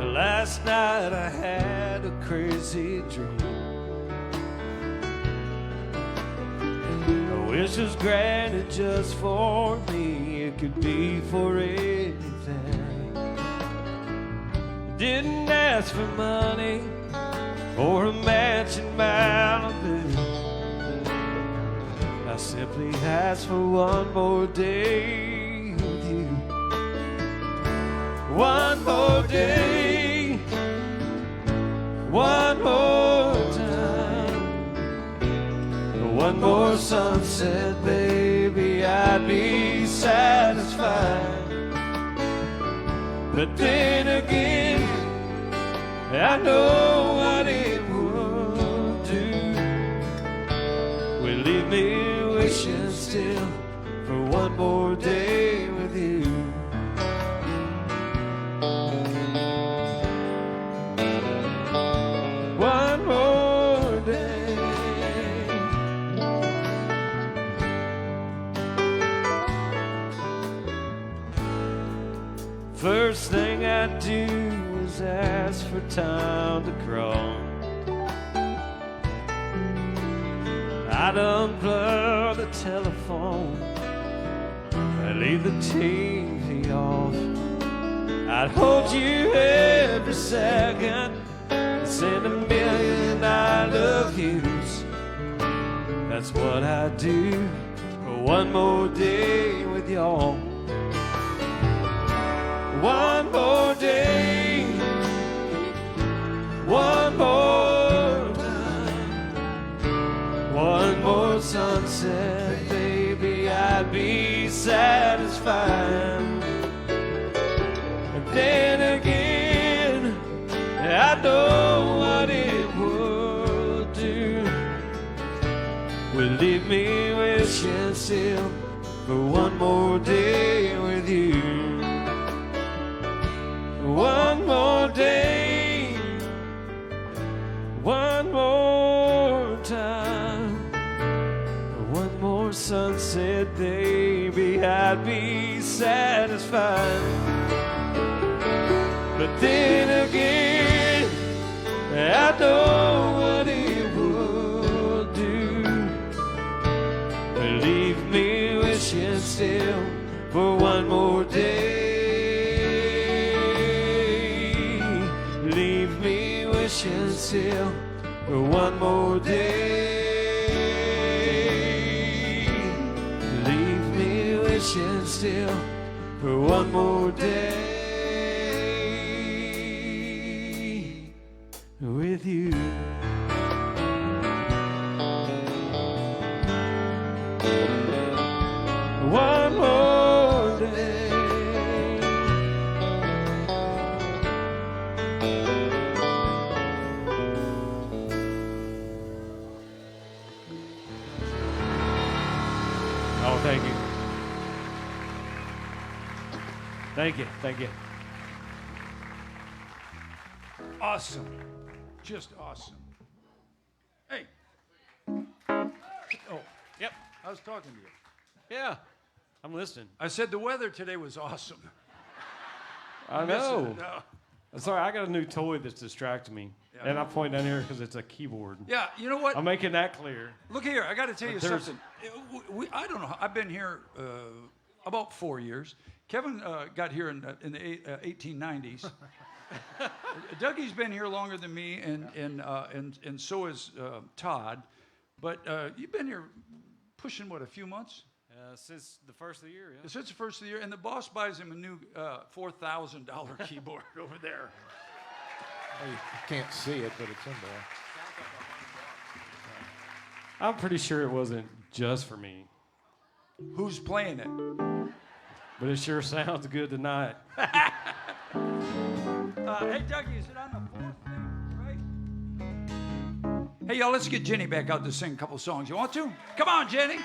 Last night I had a crazy dream. I wish was granted just for me. It could be for anything. Didn't ask for money or a mansion in Malibu. I simply asked for one more day with you. One more day, one more time, one more sunset, baby, I'd be satisfied. But then again, I know what it would do. Will leave me wishing still for one more day with you. One more day. First thing I do is ask for time to crawl. I'd unplug the telephone, I'd leave the TV off. I'd hold you every second and send a million I love yous. That's what I do for one more day with y'all. One more day, one more time, one more sunset, baby, I'd be satisfied. And then again, I know what it would do, would leave me wishing still for one more day with you. One more day, one more time, one more sunset, baby, I'd be satisfied. But then again, I know what it would do, leave me wishing still for one more day. Leave me wishing still for one more day. Leave me wishing still for one more day with you. One more day. Oh, thank you. Thank you. Thank you. Awesome. Just awesome. Hey. Oh, Yep. I was talking to you. Yeah. I'm listening. I said the weather today was awesome. I know. No. Sorry, I got a new toy that's distracting me. Yeah. And I point down here because it's a keyboard. Yeah, you know what? I'm making that clear. Look here, I got to tell you there's- something. I don't know. I've been here about 4 years. Kevin got here in the 1890s. Dougie's been here longer than me, and so is Todd. But you've been here pushing, what, a few months? Since the first of the year, yeah. Since the first of the year, and the boss buys him a new $4,000 keyboard over there. You can't see it, but it's in there. I'm pretty sure it wasn't just for me, Who's playing it? but it sure sounds good tonight. Hey, Dougie, is it on the fourth thing, right? Hey, y'all, let's get Jenny back out to sing a couple songs. You want to? Come on, Jenny.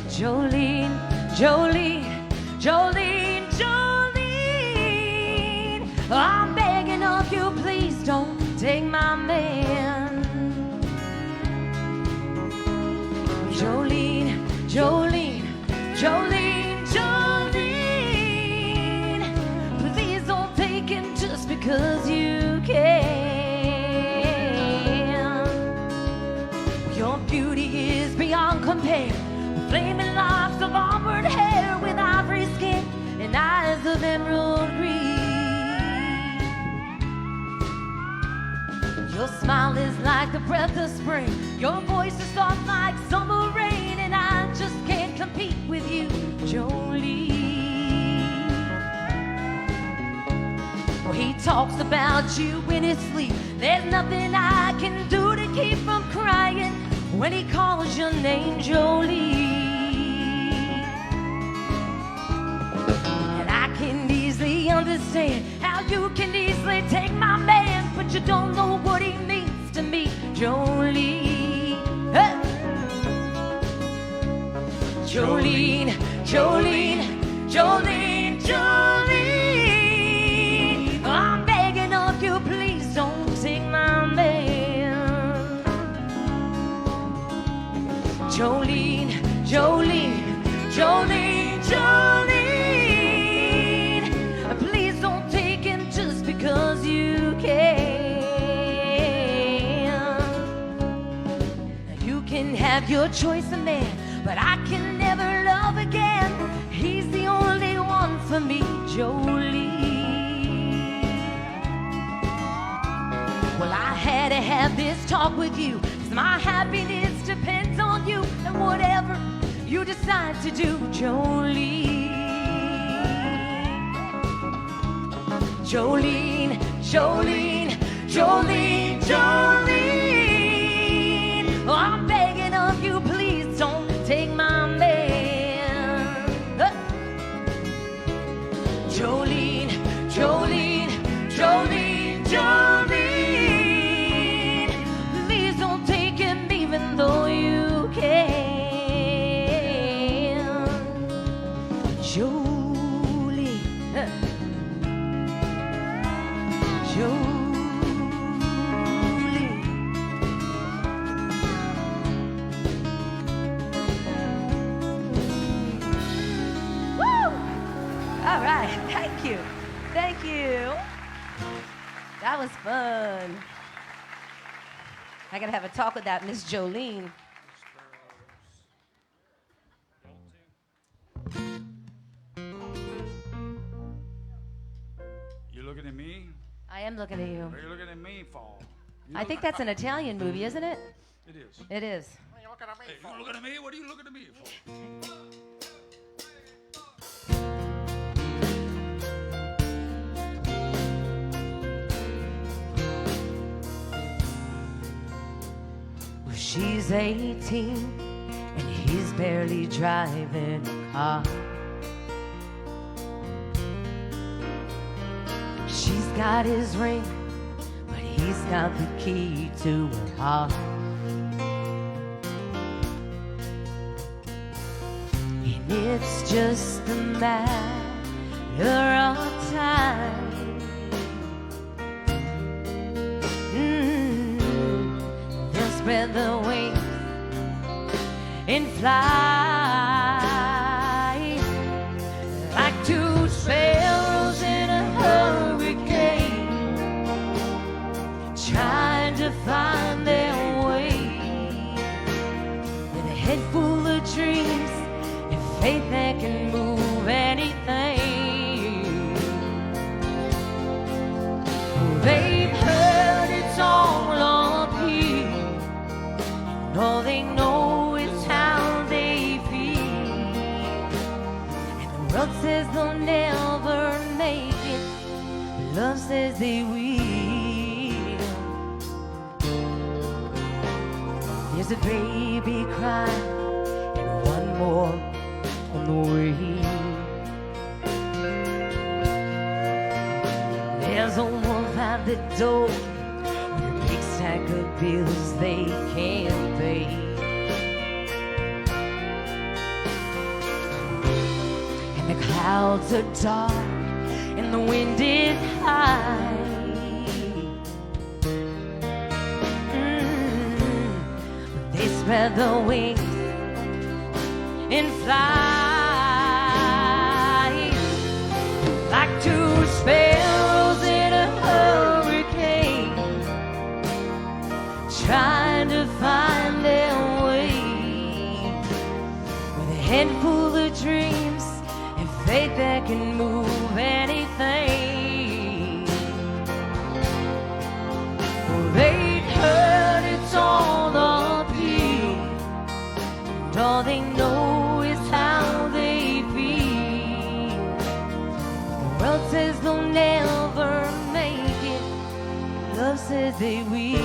Jolene, Jolene, Jolene, Jolene, I'm begging of you, please don't take my man. Jolene, Jolene, Jolene, Jolene, please don't take him just because you can. Your beauty is beyond compare. Flaming locks of auburn hair with ivory skin and eyes of emerald green. Your smile is like the breath of spring. Your voice is soft like summer rain, and I just can't compete with you, Jolene. Well, he talks about you in his sleep. There's nothing I can do to keep from crying when he calls your name, Jolene. And I can easily understand how you can easily take my man, but you don't know what he means to me, Jolene. Hey! Jolene, Jolene, Jolene, Jolene, I'm begging of you, please don't take my man. Jolene, Jolene, your choice of man, but I can never love again. He's the only one for me, Jolene. Well, I had to have this talk with you, 'cause my happiness depends on you and whatever you decide to do, Jolene. Jolene, Jolene, Jolene, Jolene. Oh, I'm begging of you, please don't take my man. Jolene, Jolene, Jolene, Jolene. Please don't take him even though you can. Jolene, Jolene. Woo! All right, thank you. Thank you. That was fun. I gotta have a talk with that Miss Jolene. You looking at me? I am looking at you. Or you looking at me, Fall? I think that's an Italian movie, isn't it? It is. It is. Hey, you looking at me? What are you looking at me for? Well, she's 18 and he's barely driving a car. She's got his ring, but he's got the key to her heart. And it's just a matter of time. They'll spread the wings and fly like two sparrows in a hurricane, trying to find their way with a head full of dreams and faith that can move anything. They've heard it's all up here, and all they know is how they feel. And the world says they'll never make it, but love says they will. There's a baby crying and one more on the way. There's a wolf at the door with a big stack of bills they can't pay. And the clouds are dark and the wind is high. But they spread the wings and fly like two sparrows in a hurricane, trying to find their way with a head full of dreams and faith that can move anything. Well, they've heard it's all up here, and all they know is how they feel. The world says they'll never make it, love says they will.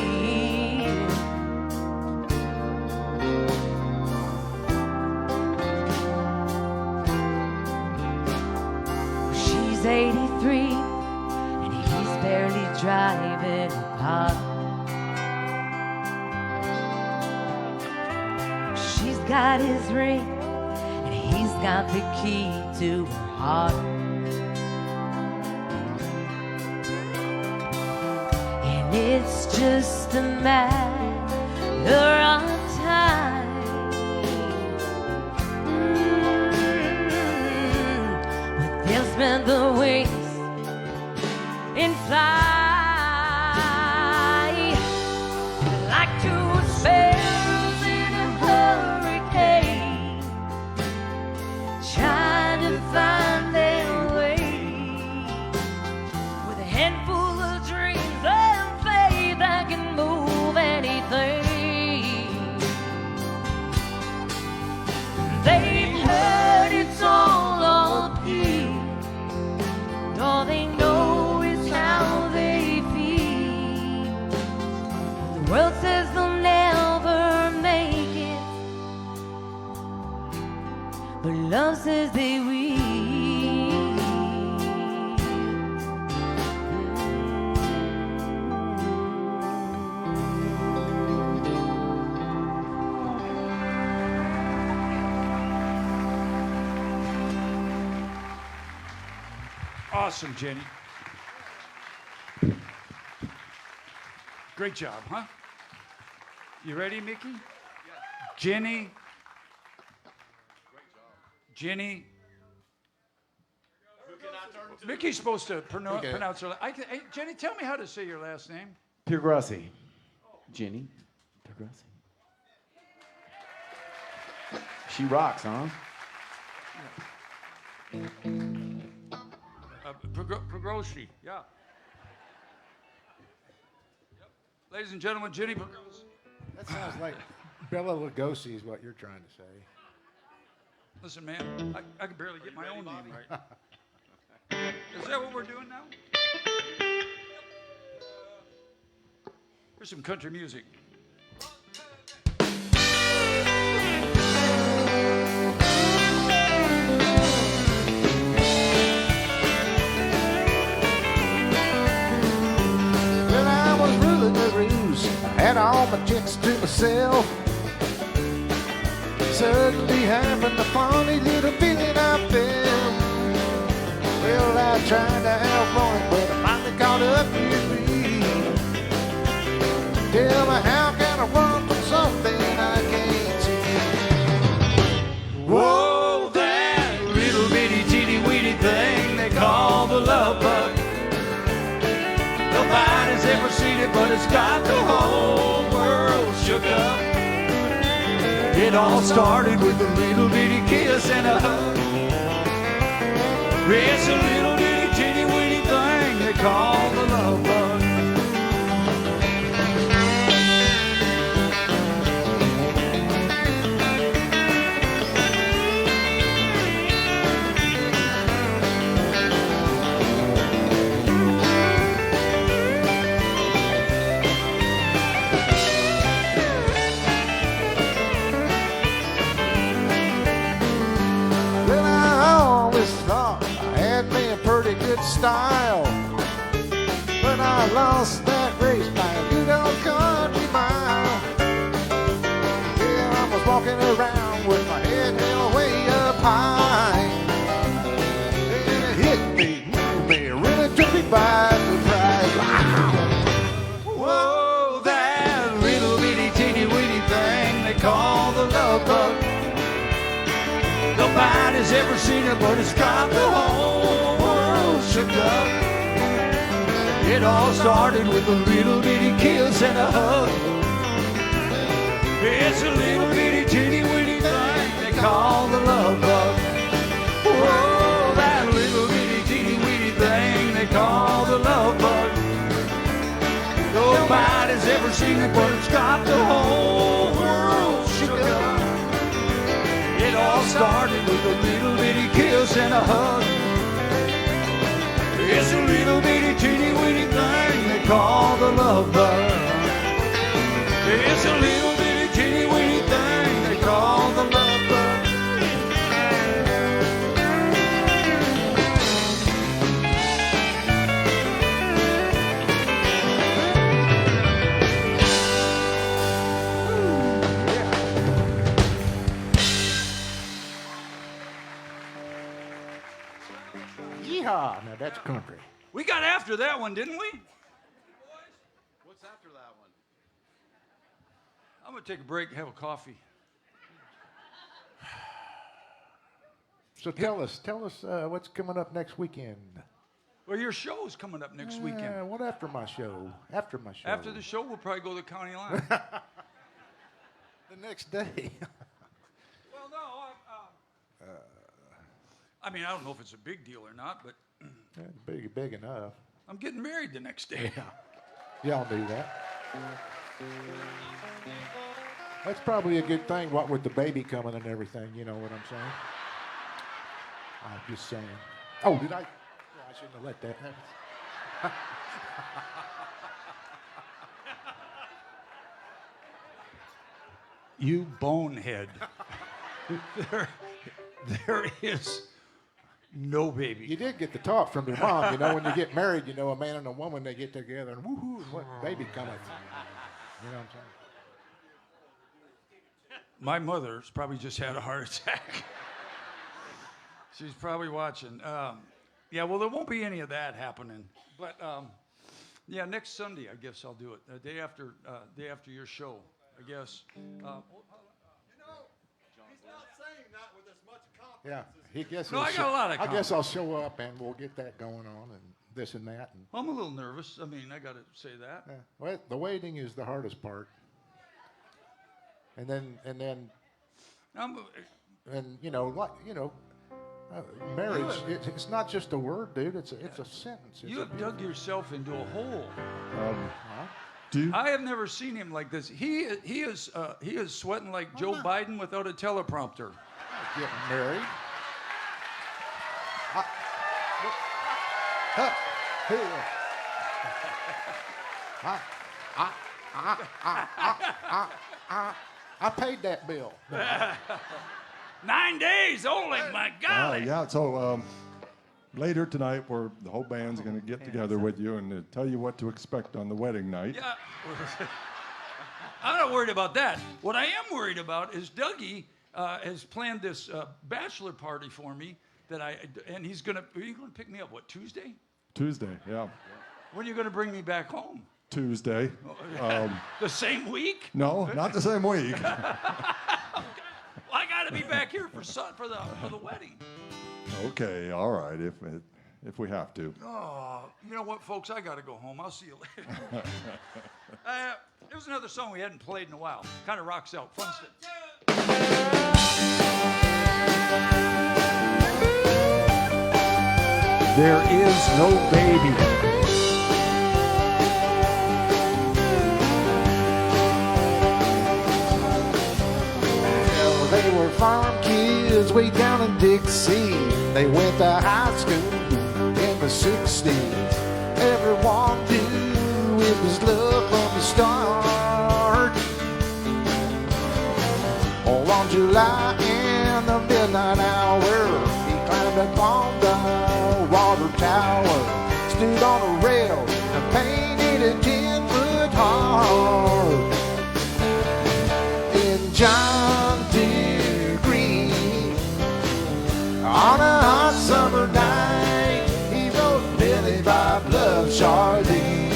She's 83 and he's barely driving a car. She's got his ring and he's got the key to her heart. And it's just a matter of time. But they'll spread the wings and fly like two sparrows in a hurricane. Awesome, Jenny. Great job, huh? You ready, Mickey? Jenny. Jenny. Mickey's supposed to pronounce her. Hey, Jenny, tell me how to say your last name. Piergrassi. Jenny Piergrassi. She rocks, huh? Piergrossi, yeah. Yep. Ladies and gentlemen, Jenny Piergrossi. That sounds like Bela Lugosi is what you're trying to say. Listen, man, I can barely get my own name right. Is that what we're doing now? Here's some country music. Well, I was ruling the roost. I had all my chicks to myself. Suddenly happened a funny little feeling I felt. Well, I tried to outrun it, but I finally caught up with me. Tell me, how can I run from something I can't see? Whoa, that little bitty teeny weeny thing they call the love bug. Nobody's ever seen it, but it's got the whole world shook up. It all started with a little bitty kiss and a hug. It's a little bitty teeny weeny thing they call the love bug. Well, I always thought I had me a pretty good style, but I lost that race by a good old country mile. Yeah, I was walking around with my head held way up high, and it hit me, really took me by surprise. Whoa, that little bitty teeny weeny thing they call the love bug. Nobody's ever seen it, but it's got the whole world shook up. It all started with a little bitty kiss and a hug. It's a little bitty teeny weeny thing they call the love bug. Whoa, that little bitty teeny weeny thing they call the love bug. Nobody's ever seen it, but it's got the whole world shook up. It all started with a little bitty kiss and a hug. It's a little bitty teeny weeny thing they call the love bug. It's a little bitty teeny weeny thing they call the love bug. Yeehaw! Now that's country. We got after that one, didn't we? What's after that one? I'm going to take a break and have a coffee. So tell us what's coming up next weekend. Well, your show's coming up next weekend. What after my show? After my show. After the show, we'll probably go to the county line. The next day. Well, no, I mean, I don't know if it's a big deal or not, but That's big enough. I'm getting married the next day. Y'all do that. That's probably a good thing, what with the baby coming and everything, you know what I'm saying? I'm just saying. Oh, did I? No, I shouldn't have let that happen. You bonehead. there is no baby. You did get the talk from your mom, you know, when you get married, you know, a man and a woman, they get together and woohoo, what baby coming? You know what I'm saying? My mother's probably just had a heart attack. She's probably watching. Yeah, well, there won't be any of that happening. But yeah, next Sunday, I guess I'll do it. The day after your show, I guess. Yeah, he guesses. No, I got a lot of I guess I'll show up and we'll get that going on and this and that. And, I'm a little nervous. I mean, I got to say that. yeah. Well, the waiting is the hardest part. And then I'm, you know, like marriage. It's not just a word, dude. It's a sentence. It's you have dug yourself into a hole. Do you, I have never seen him like this. He is sweating like Joe Biden without a teleprompter. getting married. I paid that bill. 9 days only, my golly. yeah, so later tonight, the whole band's going to get together with you and tell you what to expect on the wedding night. Yeah. I'm not worried about that. What I am worried about is Dougie has planned this bachelor party for me and he's going to, are you going to pick me up, what, Tuesday? Tuesday, yeah. When are you going to bring me back home? Tuesday. The same week? No, not the same week. I got to be back here for the wedding. Okay, all right, if we have to. Oh, you know what, folks? I got to go home. I'll see you later. There's another song we hadn't played in a while. Kind of rocks out. Fun stuff. There is no baby. Well, they were farm kids way down in Dixie. They went to high school in the 60s. Everyone knew it was love from the start. Oh, on July in the midnight hour, he climbed up on the water tower, stood on a rail and painted a 10-foot heart. In John Deere Green, on a hot summer night, he wrote Billy Bob Love Charlene.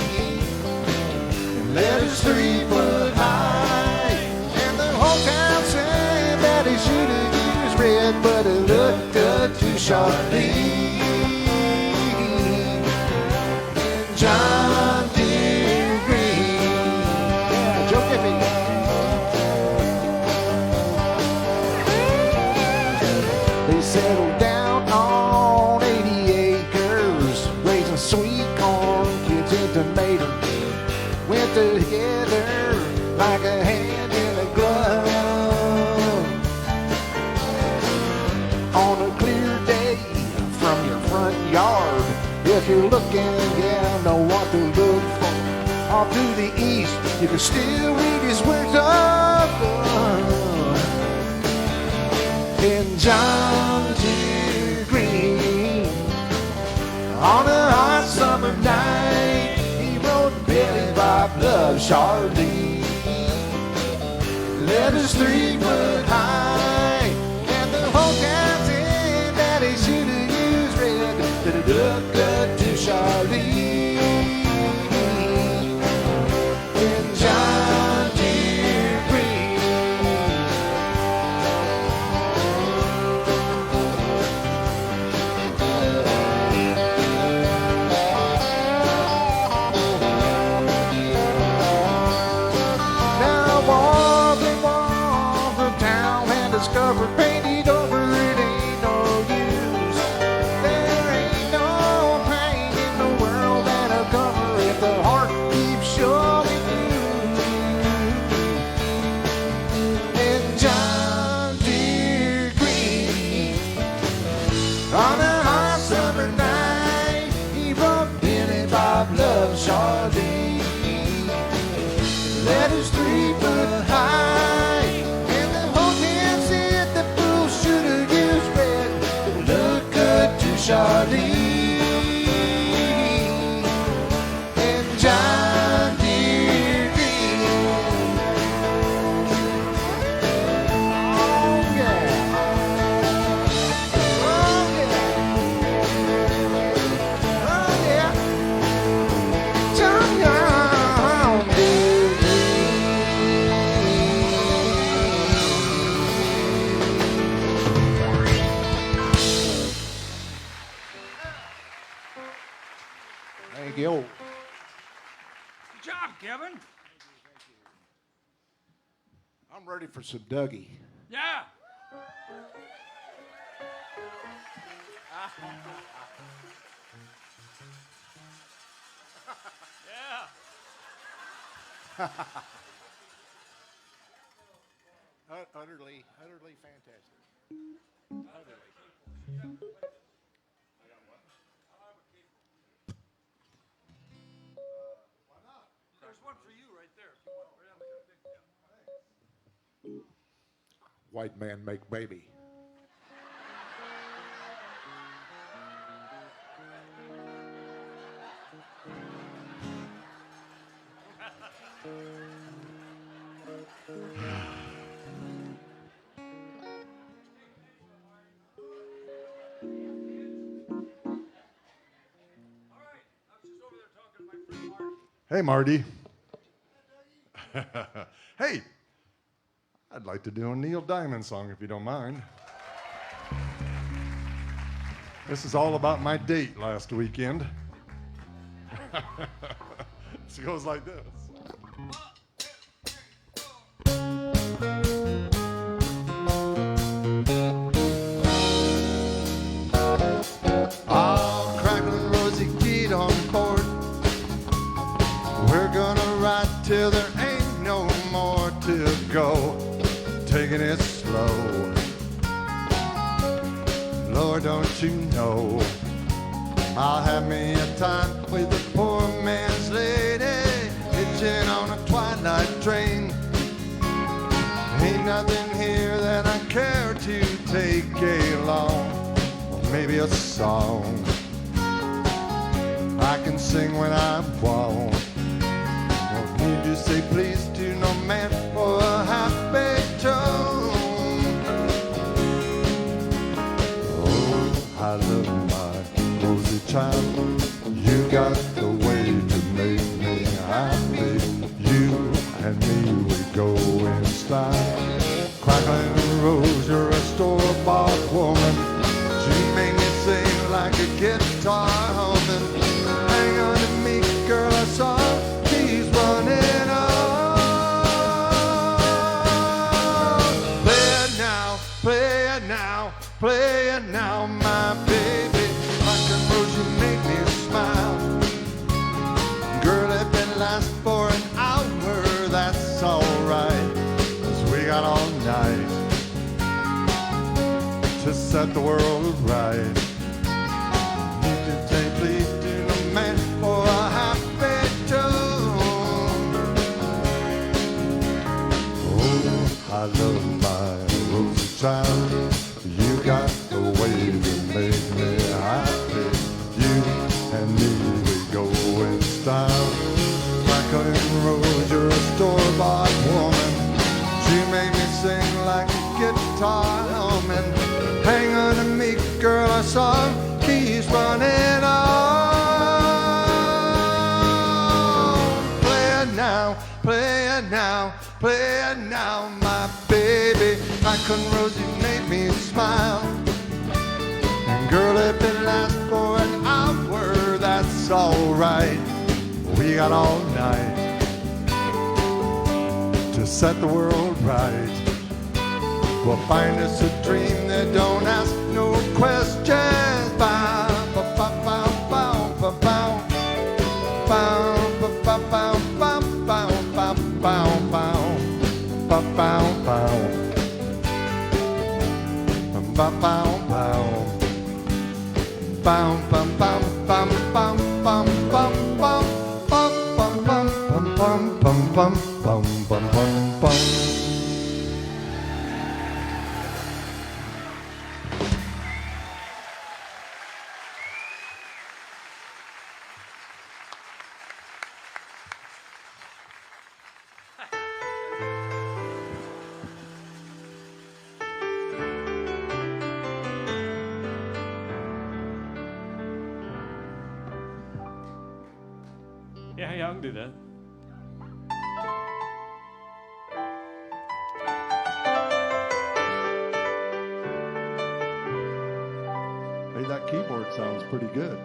And letters 3 foot high, and the whole town said that he should have used red, but it looked good to Charlene. In John Deere Green, yeah, Joe Giffey. They settled down on 80 acres, raising sweet corn, kids and tomatoes. Went together like a hand in a glove. On a clear day from your front yard, if you're looking, yeah, know what to look for. Off to the east, you can still read his words of love. In John Deere Green, on a hot summer night, he wrote Billy Bob Love Charlene. Letters 3 foot high, and the whole town said that he should have used red, but it looked good to Charlene. In John Deere Green. Now walk and walk the town and discover painted over it ain't no use. There ain't no pain in the world that'll cover if the heart keeps showing you. In John Deere Green, on a hot summer night, he wrote Billy Bob Love Charlene. Letters 3 foot high, and the whole town said the fool should have used red, but it looked good to Charlene. And John Deere Green. Oh yeah. Oh yeah. Thank you. Good job, Kevin. I'm ready for some Dougie. Yeah. Yeah. Utterly fantastic. There's one for you right there. If you want. Right on the thing. Yeah. White man make baby. All right. I was just over there talking to my friend Mark. Hey, Marty. Hey, I'd like to do a Neil Diamond song if you don't mind. This is all about my date last weekend. It goes like this. Oh, crackling rosy kid on board. We're gonna ride till there ain't no more to go. Taking it slow. Lord, don't you know I'll have me a time with the poor man's lady, hitching on a twilight train. Ain't nothing here that I care to take along. Maybe a song I can sing when I want. Well, need you say please to no man for a happy tune. Oh, I love my rosy child. You got the way to make me happy. You and me, we go in style. Crackling rose, you're a store-bought woman. You make me sing like a guitar humming. Hang on to me, girl, I saw he's running on. Play it now, play it now, play it now, my baby. Like a rose, you make me smile. Girl, if it lasts for an hour, that's alright. 'Cause we got all night to set the world right. Need to say please to the man for a happy tune. Oh, I love my rosy child. You got the way to make me happy. You and me, we go in style. Like a rose, you're a store-bought woman. You make me sing like a guitar humming. Hang on to me, girl, I saw he's running on. Play it now, play it now, play it now, my baby. Like a rose, you make me smile. And girl, if it lasts for an hour, that's alright. We got all night to set the world right. We'll find us a dream that don't ask no questions. Bow, ba, ba, bow, bow, ba, bow. Bow, ba, ba, bow, bow, bow, bow, bow, bow. Ba, bow, bow. Ba, bow, bow. Bow, bum, bum, bum, bum, bum, bum, bum. Bum, bum, bum, bum, bum, bum, bum, bum, bum, bum. Yeah, I can do that. Hey, that keyboard sounds pretty good.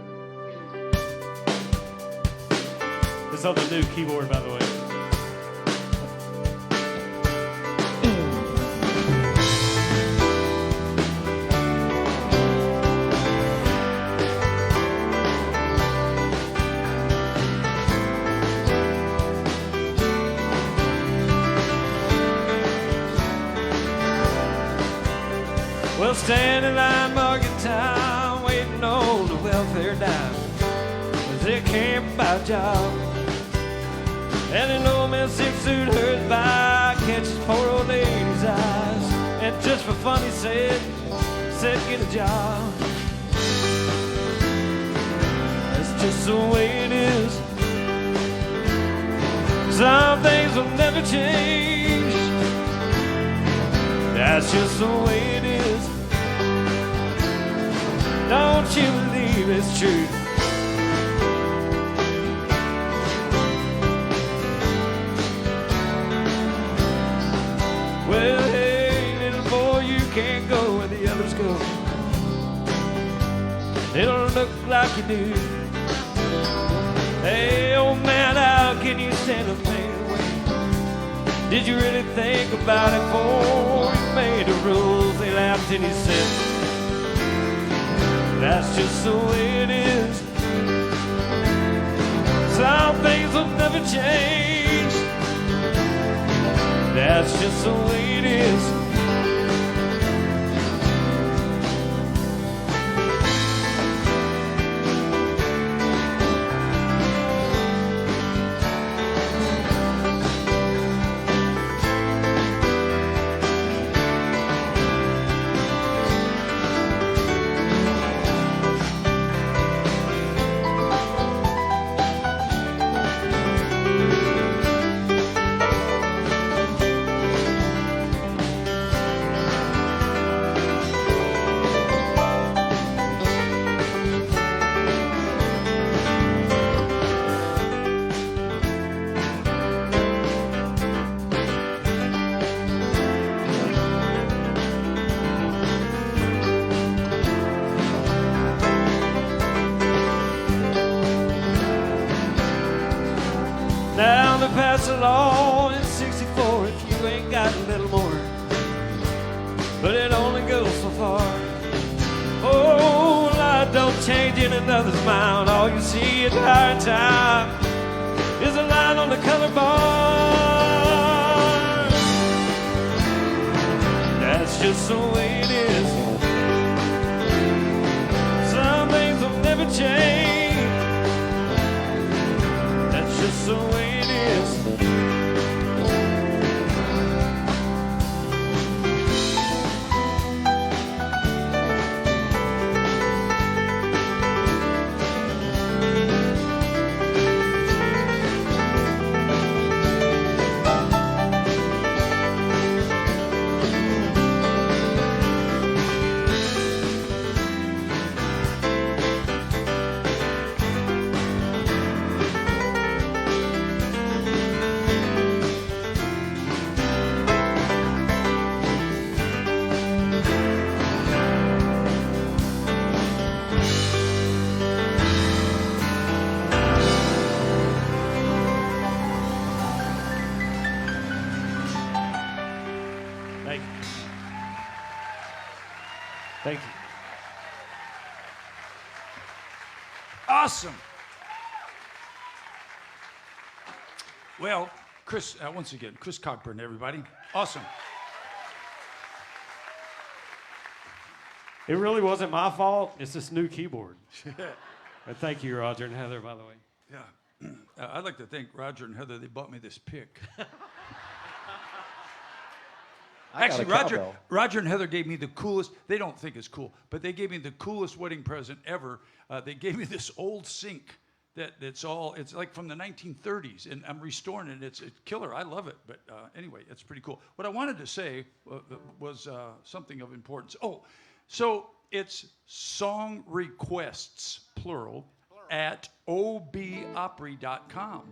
It's on the new keyboard, by the way. Well, standing in line, market time, waiting on the welfare dime. 'Cause they can't buy a job. And an old man six-suit hurries by, catches poor old lady's eyes. And just for fun, he said, get a job. That's just the way it is. Some things will never change. That's just the way it is. Don't you believe it's true? Well, hey, little boy, you can't go where the others go. They don't look like you do. Hey, old man, how can you stand a man away? Did you really think about it before you made the rules? They laughed and he said, that's just the way it is. Some things will never change. That's just the way it is. Now they pass a law in 64 if you ain't got a little more. But it only goes so far. Oh, life don't change in another's mind. All you see at higher time is a line on the color bar. That's just the way it is. Some things will never change. That's just the way it is. Thank you. Thank you. Awesome. Well, Chris, once again, Chris Cockburn, everybody. Awesome. It really wasn't my fault. It's this new keyboard. And thank you, Roger and Heather, by the way. Yeah. I'd like to thank Roger and Heather. They bought me this pick. Actually, Roger and Heather gave me the coolest, they don't think it's cool, but they gave me the coolest wedding present ever. They gave me this old sink it's like from the 1930s, and I'm restoring it. It's killer. I love it. But anyway, it's pretty cool. What I wanted to say was something of importance. Oh, so it's song requests, plural, at obopry.com.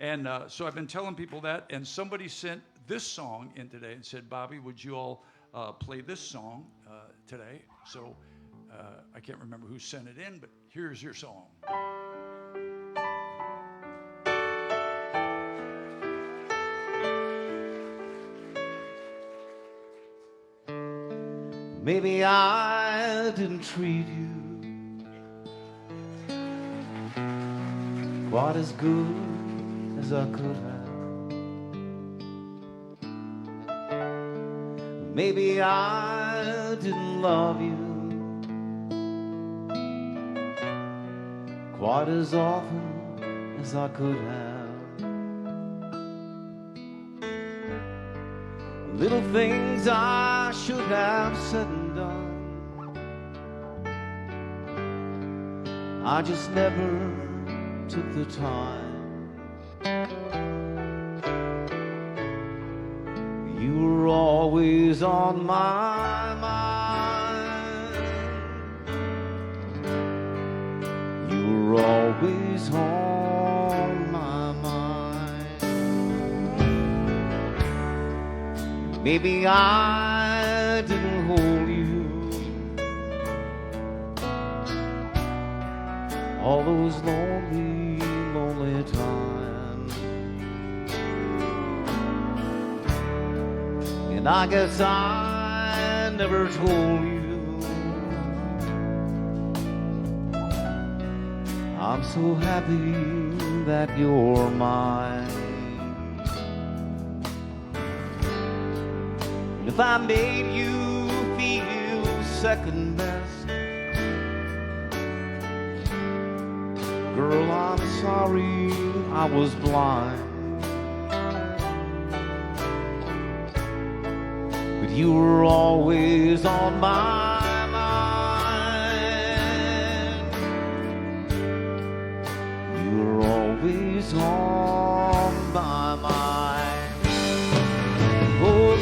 And so I've been telling people that, and somebody sent this song in today and said, Bobby, would you all play this song today? So I can't remember who sent it in, but here's your song. Maybe I didn't treat you quite as good as I could have. Maybe I didn't love you quite as often as I could have. Little things I should have said and done, I just never took the time. You were always on my mind. You were always on my mind. Maybe I didn't hold you all those lonely, lonely times. And I guess I never told you I'm so happy that you're mine. And if I made you feel second best, girl, I'm sorry I was blind. But you were always on my mind. You were always on my mind. Oh,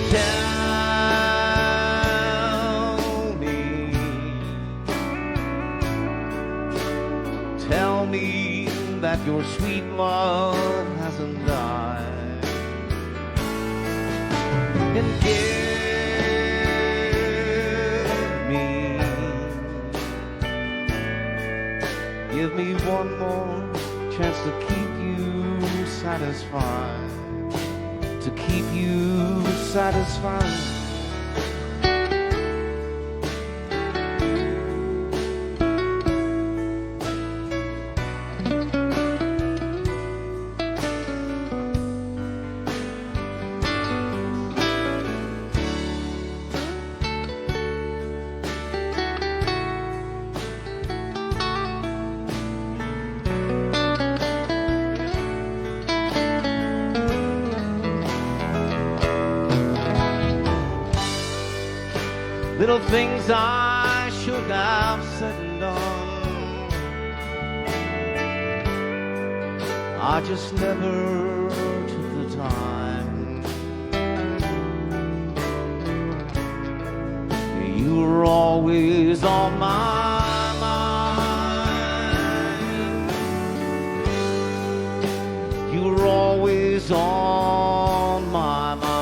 tell me that your sweet love hasn't died. And give me one more chance to keep you satisfied, to keep you satisfied. Little things I should have said and done, I just never took the time. You were always on my mind. You were always on my mind.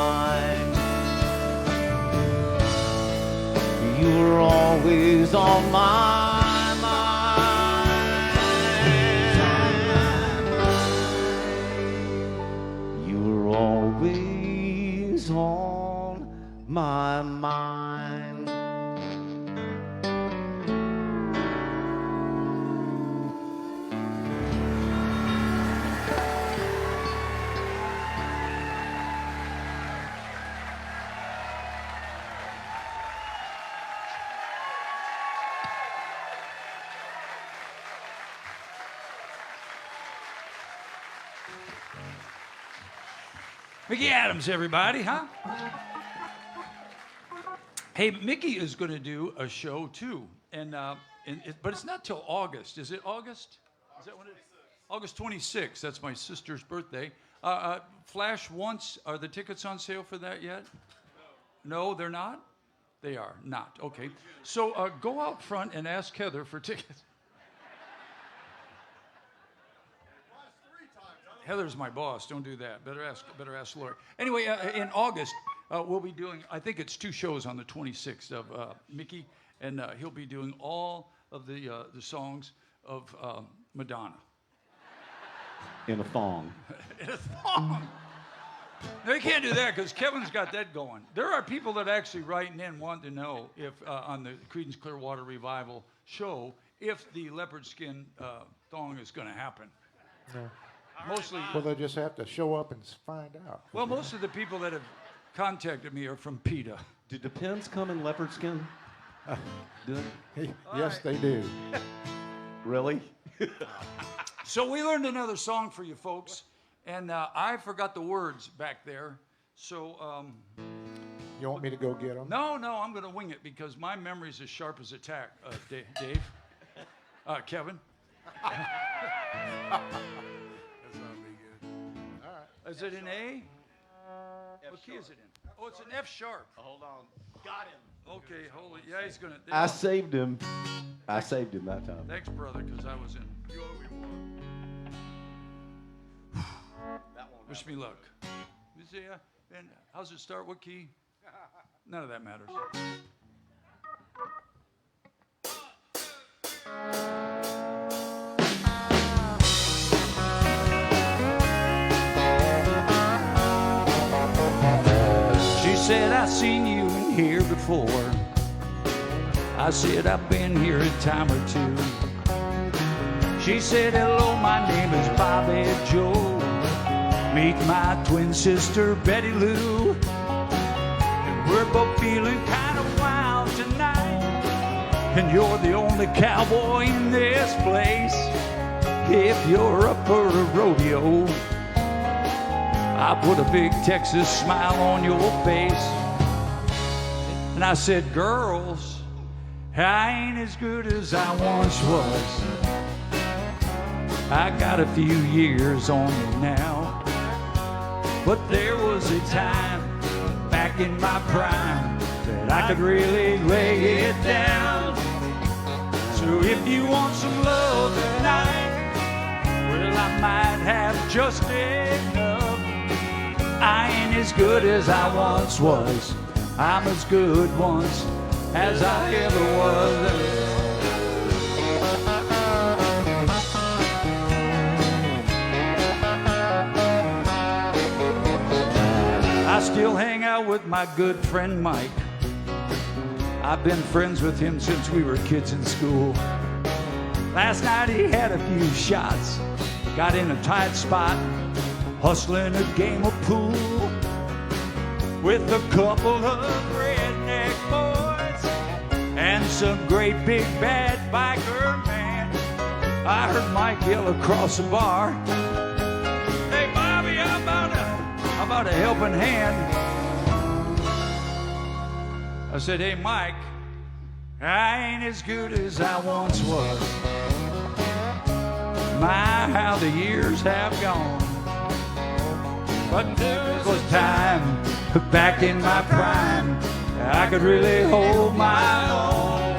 You were always on my mind. You were always on my mind. Mickey Adams, everybody, huh? Hey, Mickey is going to do a show too, but it's not till August. Is it August? Is that when it is? August 26th. That's my sister's birthday. Flash once. Are the tickets on sale for that yet? No, they're not. They are not. Okay. So go out front and ask Heather for tickets. Heather's my boss. Don't do that. Better ask Lori. Anyway, in August, we'll be doing, I think it's 2 shows on the 26th of Mickey, and he'll be doing all of the songs of Madonna. In a thong. In a thong. No, you can't do that because Kevin's got that going. There are people that actually writing in wanting to know if on the Creedence Clearwater Revival show if the leopard skin thong is going to happen. Mostly, Well, they just have to show up and find out. well, most of the people that have contacted me are from PETA. Do Depends come in leopard skin? Do they? Yes, they do. Really? So we learned another song for you folks, and I forgot the words back there. So You want me to go get them? no, I'm going to wing it because my memory's as sharp as a tack, Dave. Kevin. Is it an A? What key is it in? Oh, it's an F sharp. Hold on. Got him. Okay, holy, yeah, he's gonna. I saved him. I saved him that time. Thanks, brother, because I was in. Wish me luck. You see, and how's it start? What key? None of that matters. She said, I seen you in here before. I said, I've been here a time or two. She said, hello, my name is Bobby Joe. Meet my twin sister, Betty Lou. And we're both feeling kind of wild tonight. And you're the only cowboy in this place. If you're up for a rodeo, I put a big Texas smile on your face. And I said, girls, I ain't as good as I once was. I got a few years on me now. But there was a time back in my prime that I could really lay it down. So if you want some love tonight, well, I might have just enough. I ain't as good as I once was. I'm as good once as I ever was. I still hang out with my good friend Mike. I've been friends with him since we were kids in school. Last night he had a few shots, got in a tight spot, hustling a game of pool with a couple of redneck boys and some great big bad biker man. I heard Mike yell across the bar, hey Bobby, how about a helping hand? I said, hey Mike, I ain't as good as I once was. My, how the years have gone. But there was time back in my prime I could really hold my own.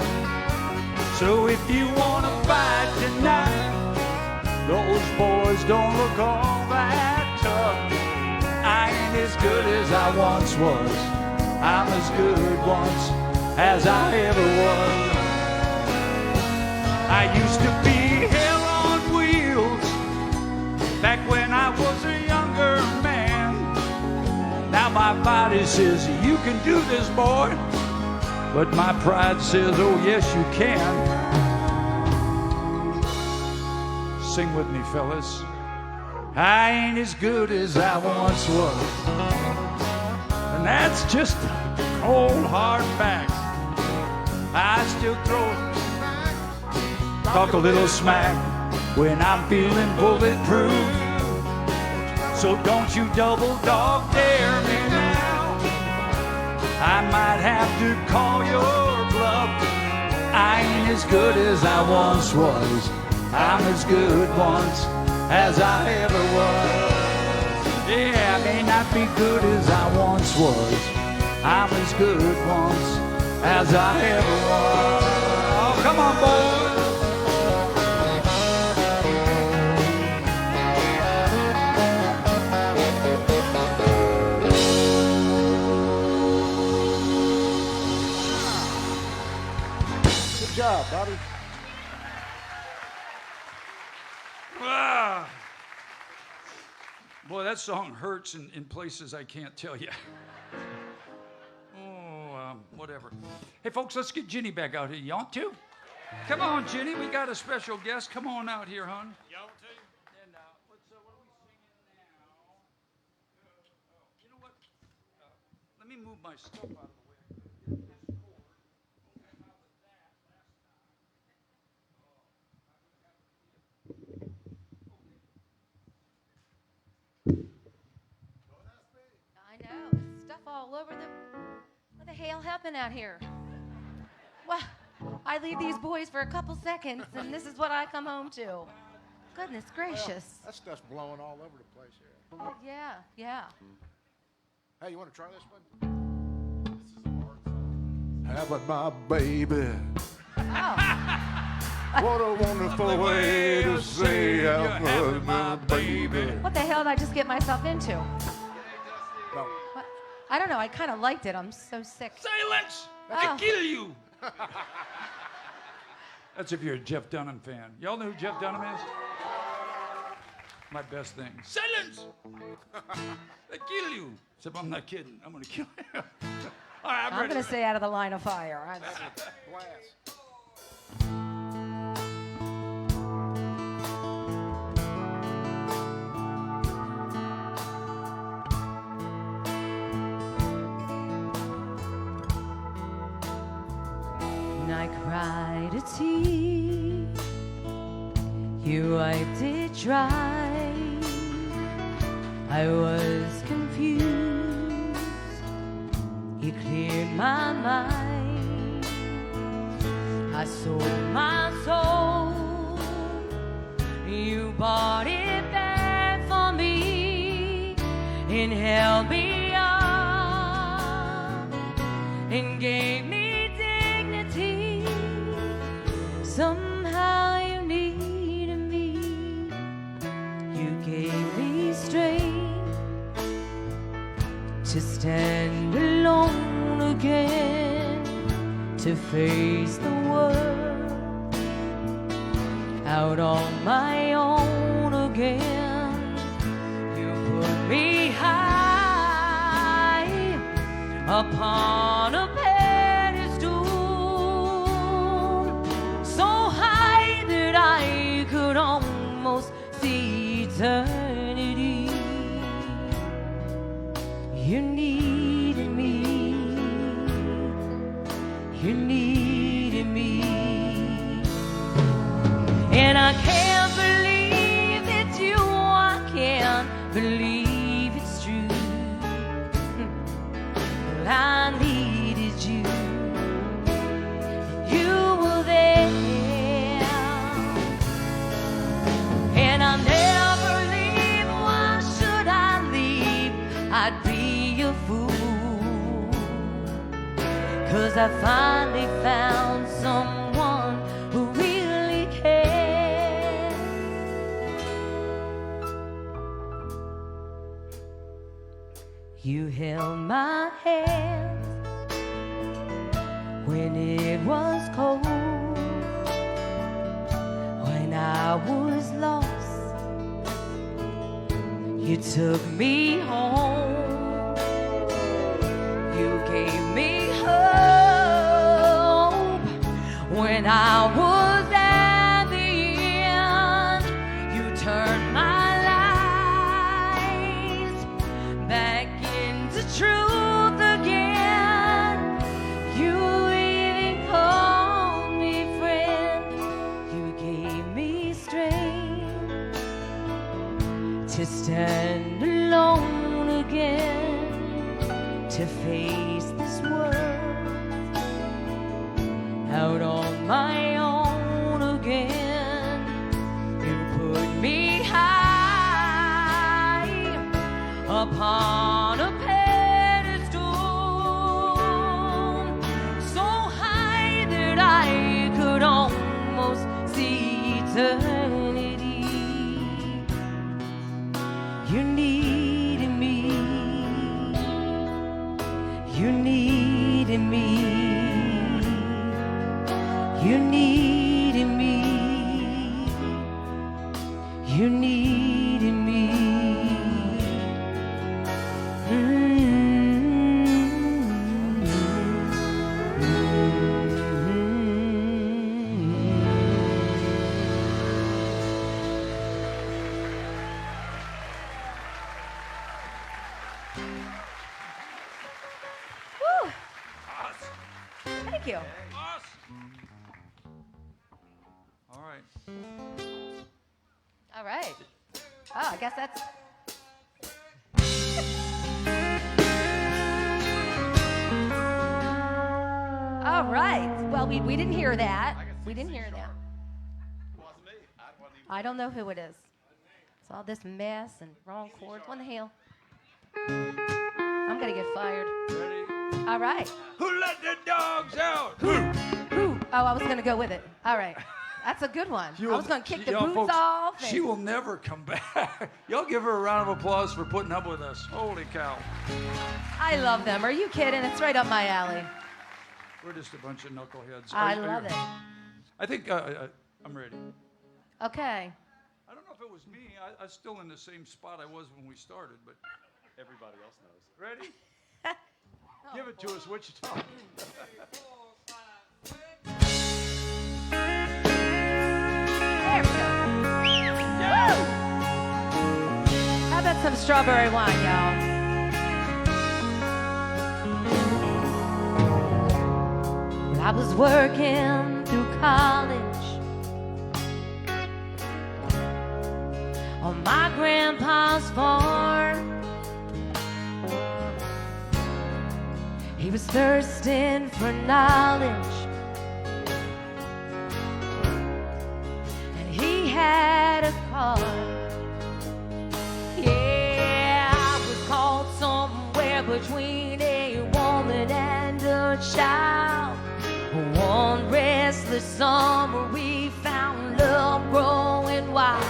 So if you want to fight tonight, those boys don't look all that tough. I ain't as good as I once was. I'm as good once as I ever was. I used to be hell on wheels back when I was a younger man. Now my body says you can do this, boy, but my pride says, oh yes you can. Sing with me, fellas. I ain't as good as I once was. And that's just cold hard facts. I still talk a little smack when I'm feeling bulletproof. So don't you double dog dare me now. I might have to call your bluff. I ain't as good as I once was. I'm as good once as I ever was. Yeah, I may not be good as I once was. I'm as good once as I ever was. Oh, come on, boys. Good job, Bobby. Boy, that song hurts in places I can't tell you. Oh, whatever. Hey, folks, let's get Jenny back out here. You want to? Come on, Jenny. We got a special guest. Come on out here, hon. You want to? And what are we singing now? You know what? Let me move my stuff out of the way. I know. There's stuff all over them. What the hell happened out here? Well, I leave these boys for a couple seconds, and this is what I come home to. Goodness gracious. That stuff's blowing all over the place here. Yeah. Hey, you want to try this one? Having my baby. Oh, What a wonderful way to say having my baby. what the hell did I just get myself into? No. What? I don't know. I kind of liked it. I'm so sick. Silence! Oh. I kill you! That's if you're a Jeff Dunham fan. Y'all know who Jeff Dunham is? My best thing. Silence! I kill you. Except I'm not kidding. I'm going to kill you. All right, I'm I'm ready. going to stay out of the line of fire. Glass. And I cried a tear. You wiped it dry. I was confused. You cleared my mind. I sold my soul. You bought it back for me and held me up and gave me dignity. Somehow you needed me. You gave me strength to stand alone again, to face the world out on my own again. You put me high upon a pedestal, so high that I could almost see eternity. You needed me. You needed me. And I can't believe it's you. I can't believe it's true. Well, I needed you. And you were there. And I never leave. Why should I leave? I'd be a fool. 'Cause I finally found someone who really cares. You held my hand when it was cold, when I was lost. You took me home. You gave me hope when I was at the end. You turned my lies back into truth again. You even called me friend. You gave me strength to stand alone again, to face this world out on my own again. You put me high upon a pedestal, so high that I could almost see eternity. You needed me. You needed me. You needed me. You needed me. Thank you. Awesome. All right. All right. Oh, I guess that's. All right. Well, we didn't hear that. We didn't hear that. I don't know who it is. It's all this mess and wrong chords. What the hell? I'm going to get fired. Ready? All right. Who let the dogs out? Who? Oh, I was going to go with it. All right. That's a good one. I was going to kick the boots folks, off. She will never come back. Y'all give her a round of applause for putting up with us. Holy cow. I love them. Are you kidding? It's right up my alley. We're just a bunch of knuckleheads. I love it. I think I'm ready. Okay. I don't know if it was me. I'm still in the same spot I was when we started, but Everybody else knows. ready? Give it to us, Wichita. There we go. Woo! How about some strawberry wine, y'all? Well, I was working through college on my grandpa's farm. He was thirsting for knowledge, and he had a car. Yeah, I was caught somewhere between a woman and a child. One restless summer we found love growing wild,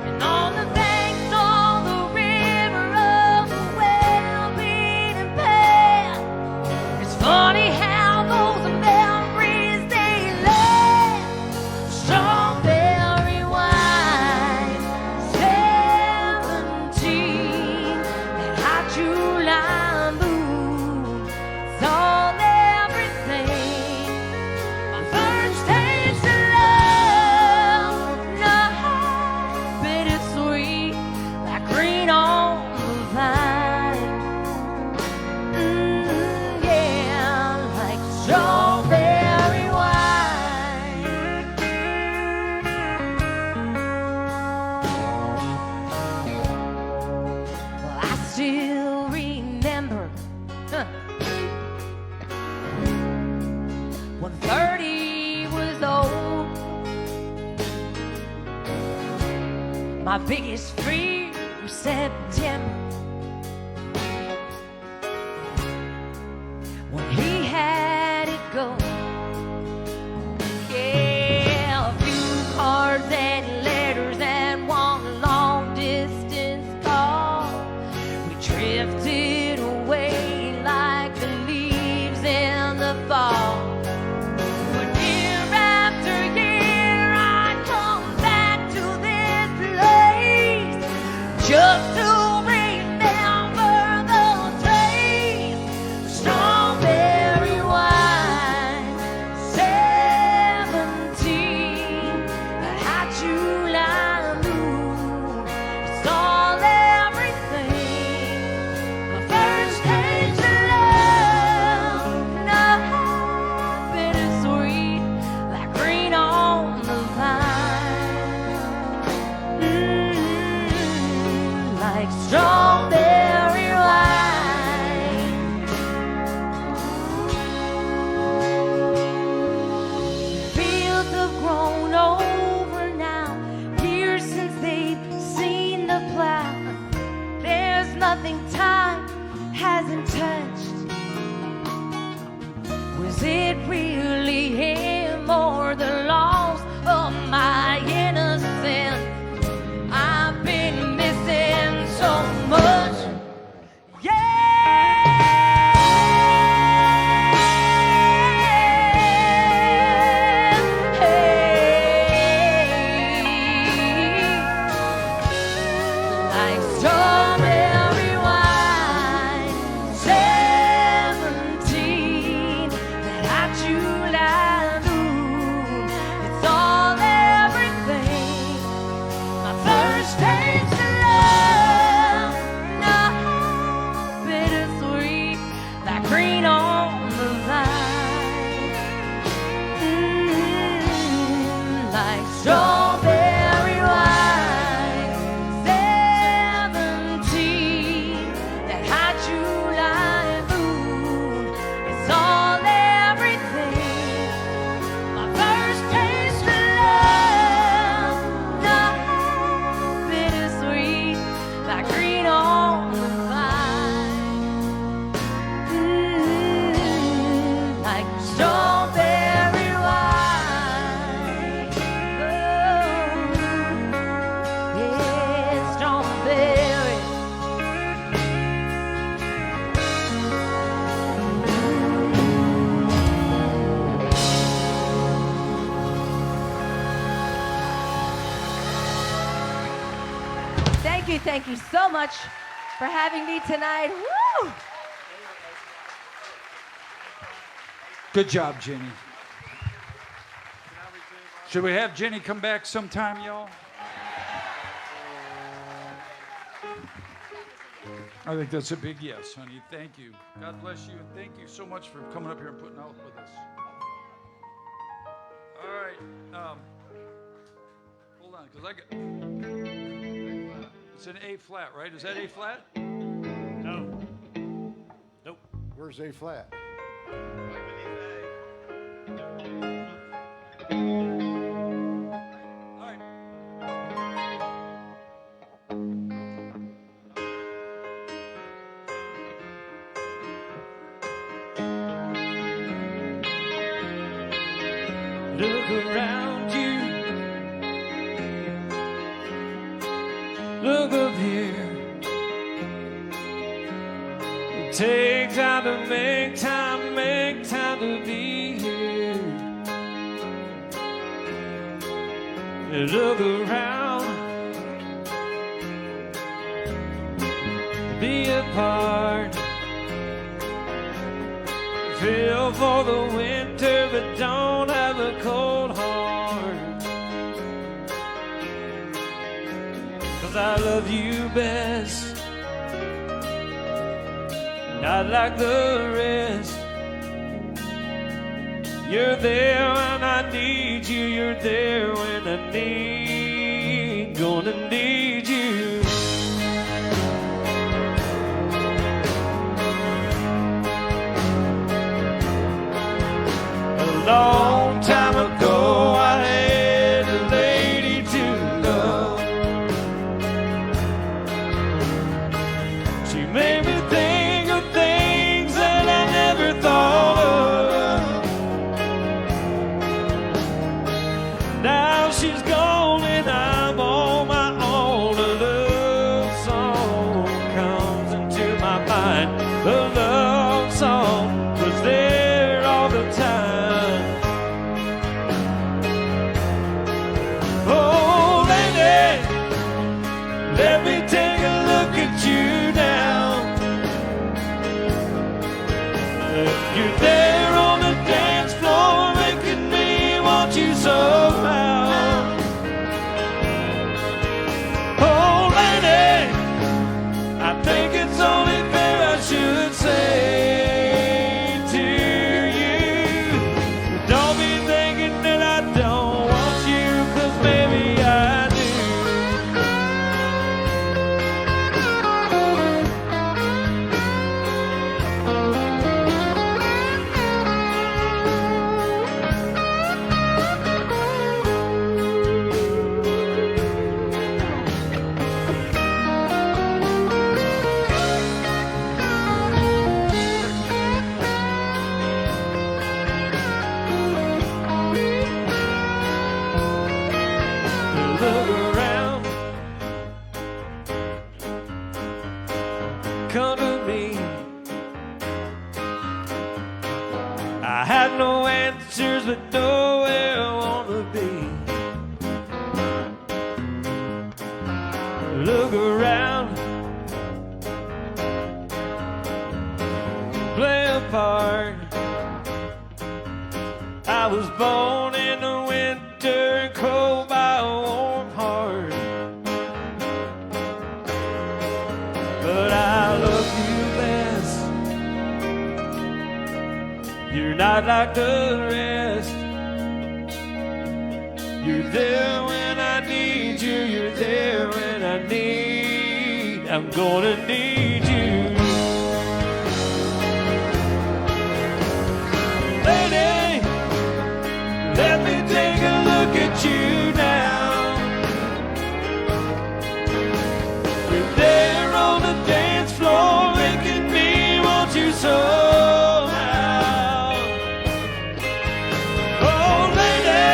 and on the banks of the river of the well-beaten path, it's funny how those memories they last. Strawberry wine, 17, and hot July moon, it's all everything. My first taste of love, no, bittersweet, like green on the vine. Yeah, like strawberry wine. Well, I still remember when 30 was old. My biggest fear was September, when he had it go. Yeah, a few cards and letters and one long distance call. We drifted away like the leaves in the fall. But year after year I come back to this place just to remember the taste. Strawberry wine, 17, that hot July moon, it's all everything. My first taste of love, no, bittersweet, like green on the vine. Like thank you so much for having me tonight. Woo! Good job, Jenny. Should we have Jenny come back sometime, y'all? I think that's a big yes, honey. Thank you. God bless you, and thank you so much for coming up here and putting out with us. All right. Hold on, because I got... It's an A flat, right? Is that A flat? No. Nope. Where's A flat? All right. Look around you. Look up here. Take time to make time to be here. Look around. Be a part. Feel for the winter, but don't have a cold heart. 'Cause I love you best, not like the rest. You're there when I need you, you're there when I gonna need you. A long time ago I had a lady to love. She made me think of things that I never thought of. Now she's gone and I'm on my own. A love song comes into my mind. A love song was there all the time. Oh, lady, let me take a look at you now. You're there on the dance floor, making me want you somehow. Oh, lady, I think it's only fair I should say to you, don't be thinking that I don't want you, 'cause maybe I do. Look around, come to me. I have no answers, but know where I wanna be. Look around, play a part. I was born in the winter and cold by a warm heart. But I love you best. You're not like the rest. You're there when I need you. You're there when I'm gonna need you. Lady, let me take a look at you now. You're there on the dance floor, making me want you somehow. Oh, lady,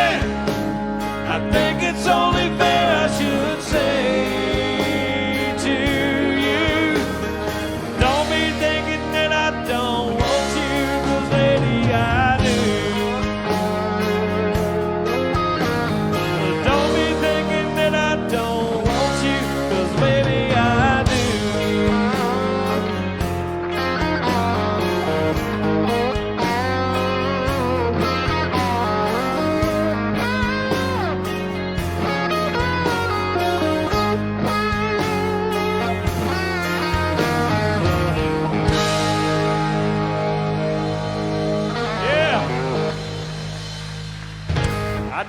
I think it's only fair I should say to you,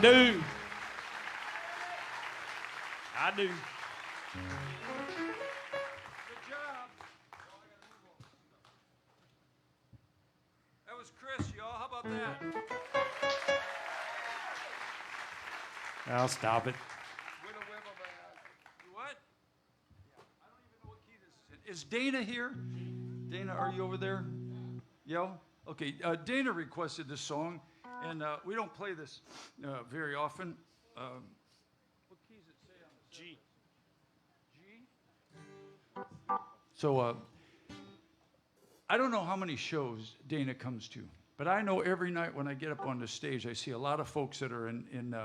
do. I do. Good job. That was Chris, y'all. How about that? I'll stop it. What? I don't even know what key this is in. Is Dana here? Dana, are you over there? Yo? Okay, Dana requested this song, and we don't play this very often. What key does it say on this? G. G? So, I don't know how many shows Dana comes to, but I know every night when I get up on the stage, I see a lot of folks that are in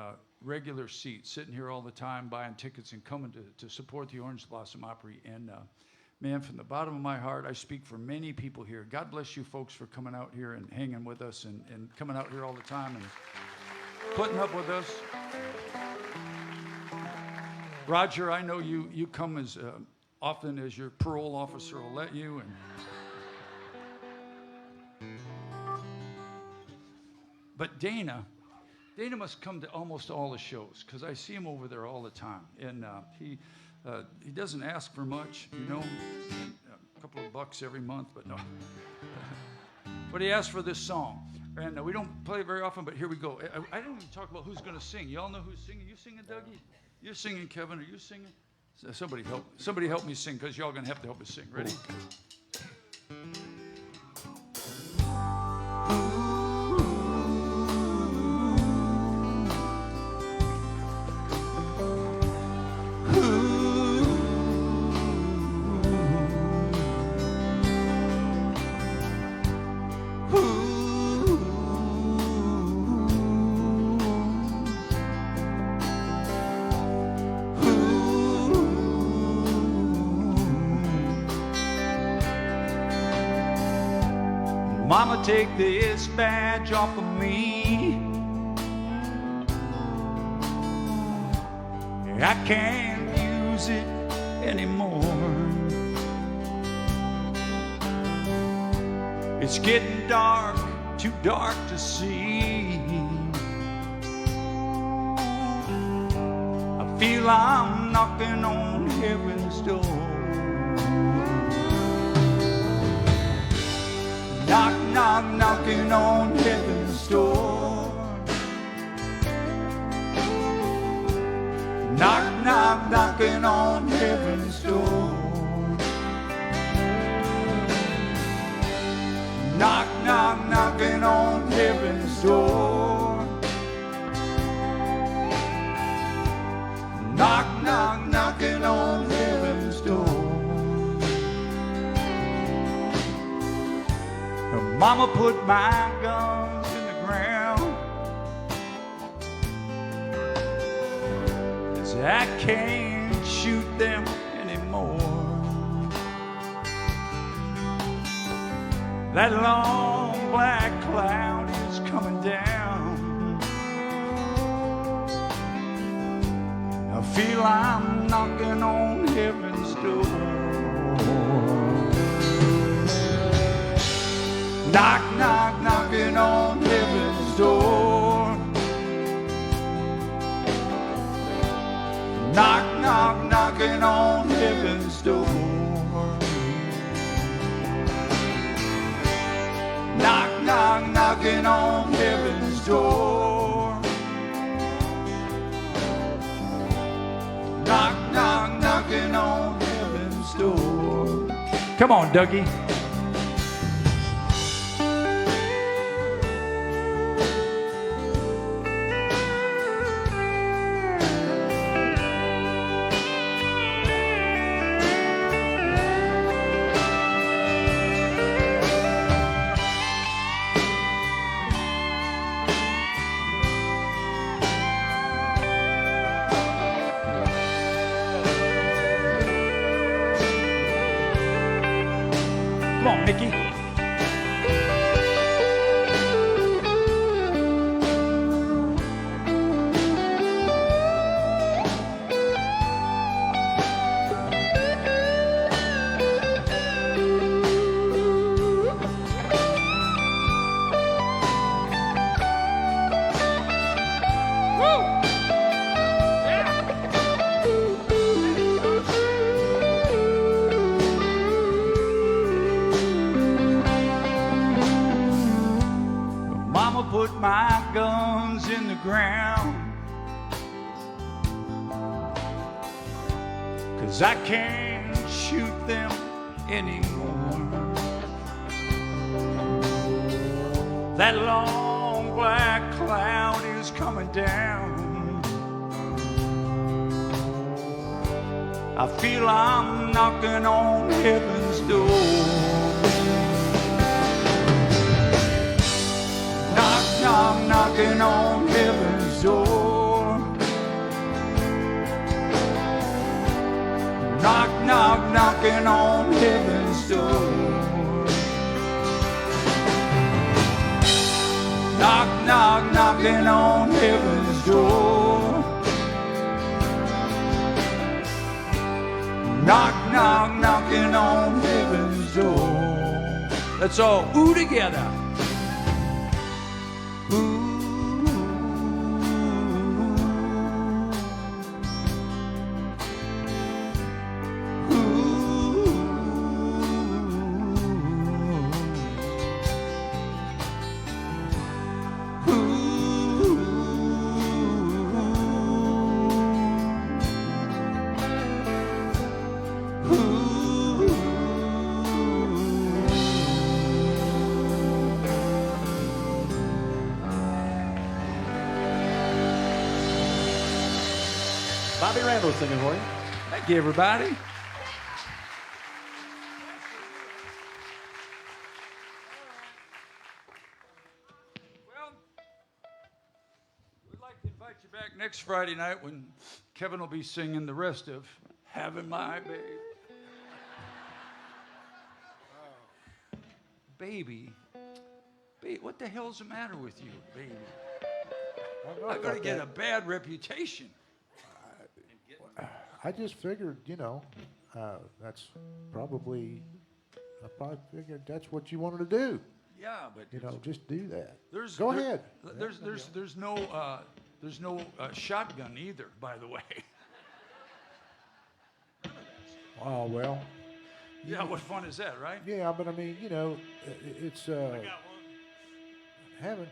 regular seats, sitting here all the time, buying tickets and coming to support the Orange Blossom Opry. And man, from the bottom of my heart, I speak for many people here. God bless you folks for coming out here and hanging with us and coming out here all the time and putting up with us. Roger, I know you come as often as your parole officer will let you. But Dana must come to almost all the shows because I see him over there all the time. And he doesn't ask for much, you know, a couple of bucks every month, but no. But he asked for this song. And we don't play it very often, but here we go. I don't even talk about who's going to sing. Y'all know who's singing? You singing, Dougie? You're singing, Kevin. Are you singing? Somebody help me sing because y'all going to have to help me sing. Ready? Mama, take this badge off of me. I can't use it anymore. It's getting dark, too dark to see. I feel I'm knocking on heaven's door. Knock, knock, knocking on heaven's door. Knock, knock, knocking on heaven's door. Knock, knock, knocking on heaven's door. Knock, knock, knocking on heaven's door. Mama put my guns in the ground, 'cause I can't shoot them anymore. That long black cloud is coming down. I feel I'm knocking on heaven's door. Knock, knock, knocking on heaven's door. Knock, knock, knocking on heaven's door. Knock, knock, knocking on heaven's door. Knock, knock, knocking on heaven's door. Come on, Dougie. Come on, Mickey. Woo! 'cause I can't shoot them anymore. That long black cloud is coming down. I feel I'm knocking on heaven's door. Knock, knock, knocking on heaven's door. Knock, knock, knocking on heaven's door. Knock, knock, knocking on heaven's door. Knock, knock, knocking on heaven's door. Let's all ooh together. Bobby Randall singing for you. Thank you, everybody. Well, we'd like to invite you back next Friday night when Kevin will be singing the rest of Having My Baby. Baby. What the hell's the matter with you, baby? I'm going to get a bad reputation. I just figured, that's probably, I probably figured that's what you wanted to do. Yeah, but Just do that. Go ahead. There's no shotgun either, by the way. Oh, well. Yeah, what fun is that, right? Yeah, but I mean, it's having.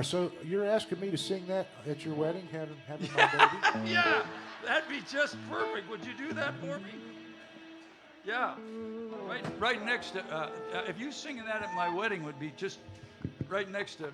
So you're asking me to sing that at your wedding, having my baby? Yeah, that'd be just perfect. Would you do that for me? Yeah, right next to. If you singing that at my wedding would be just right next to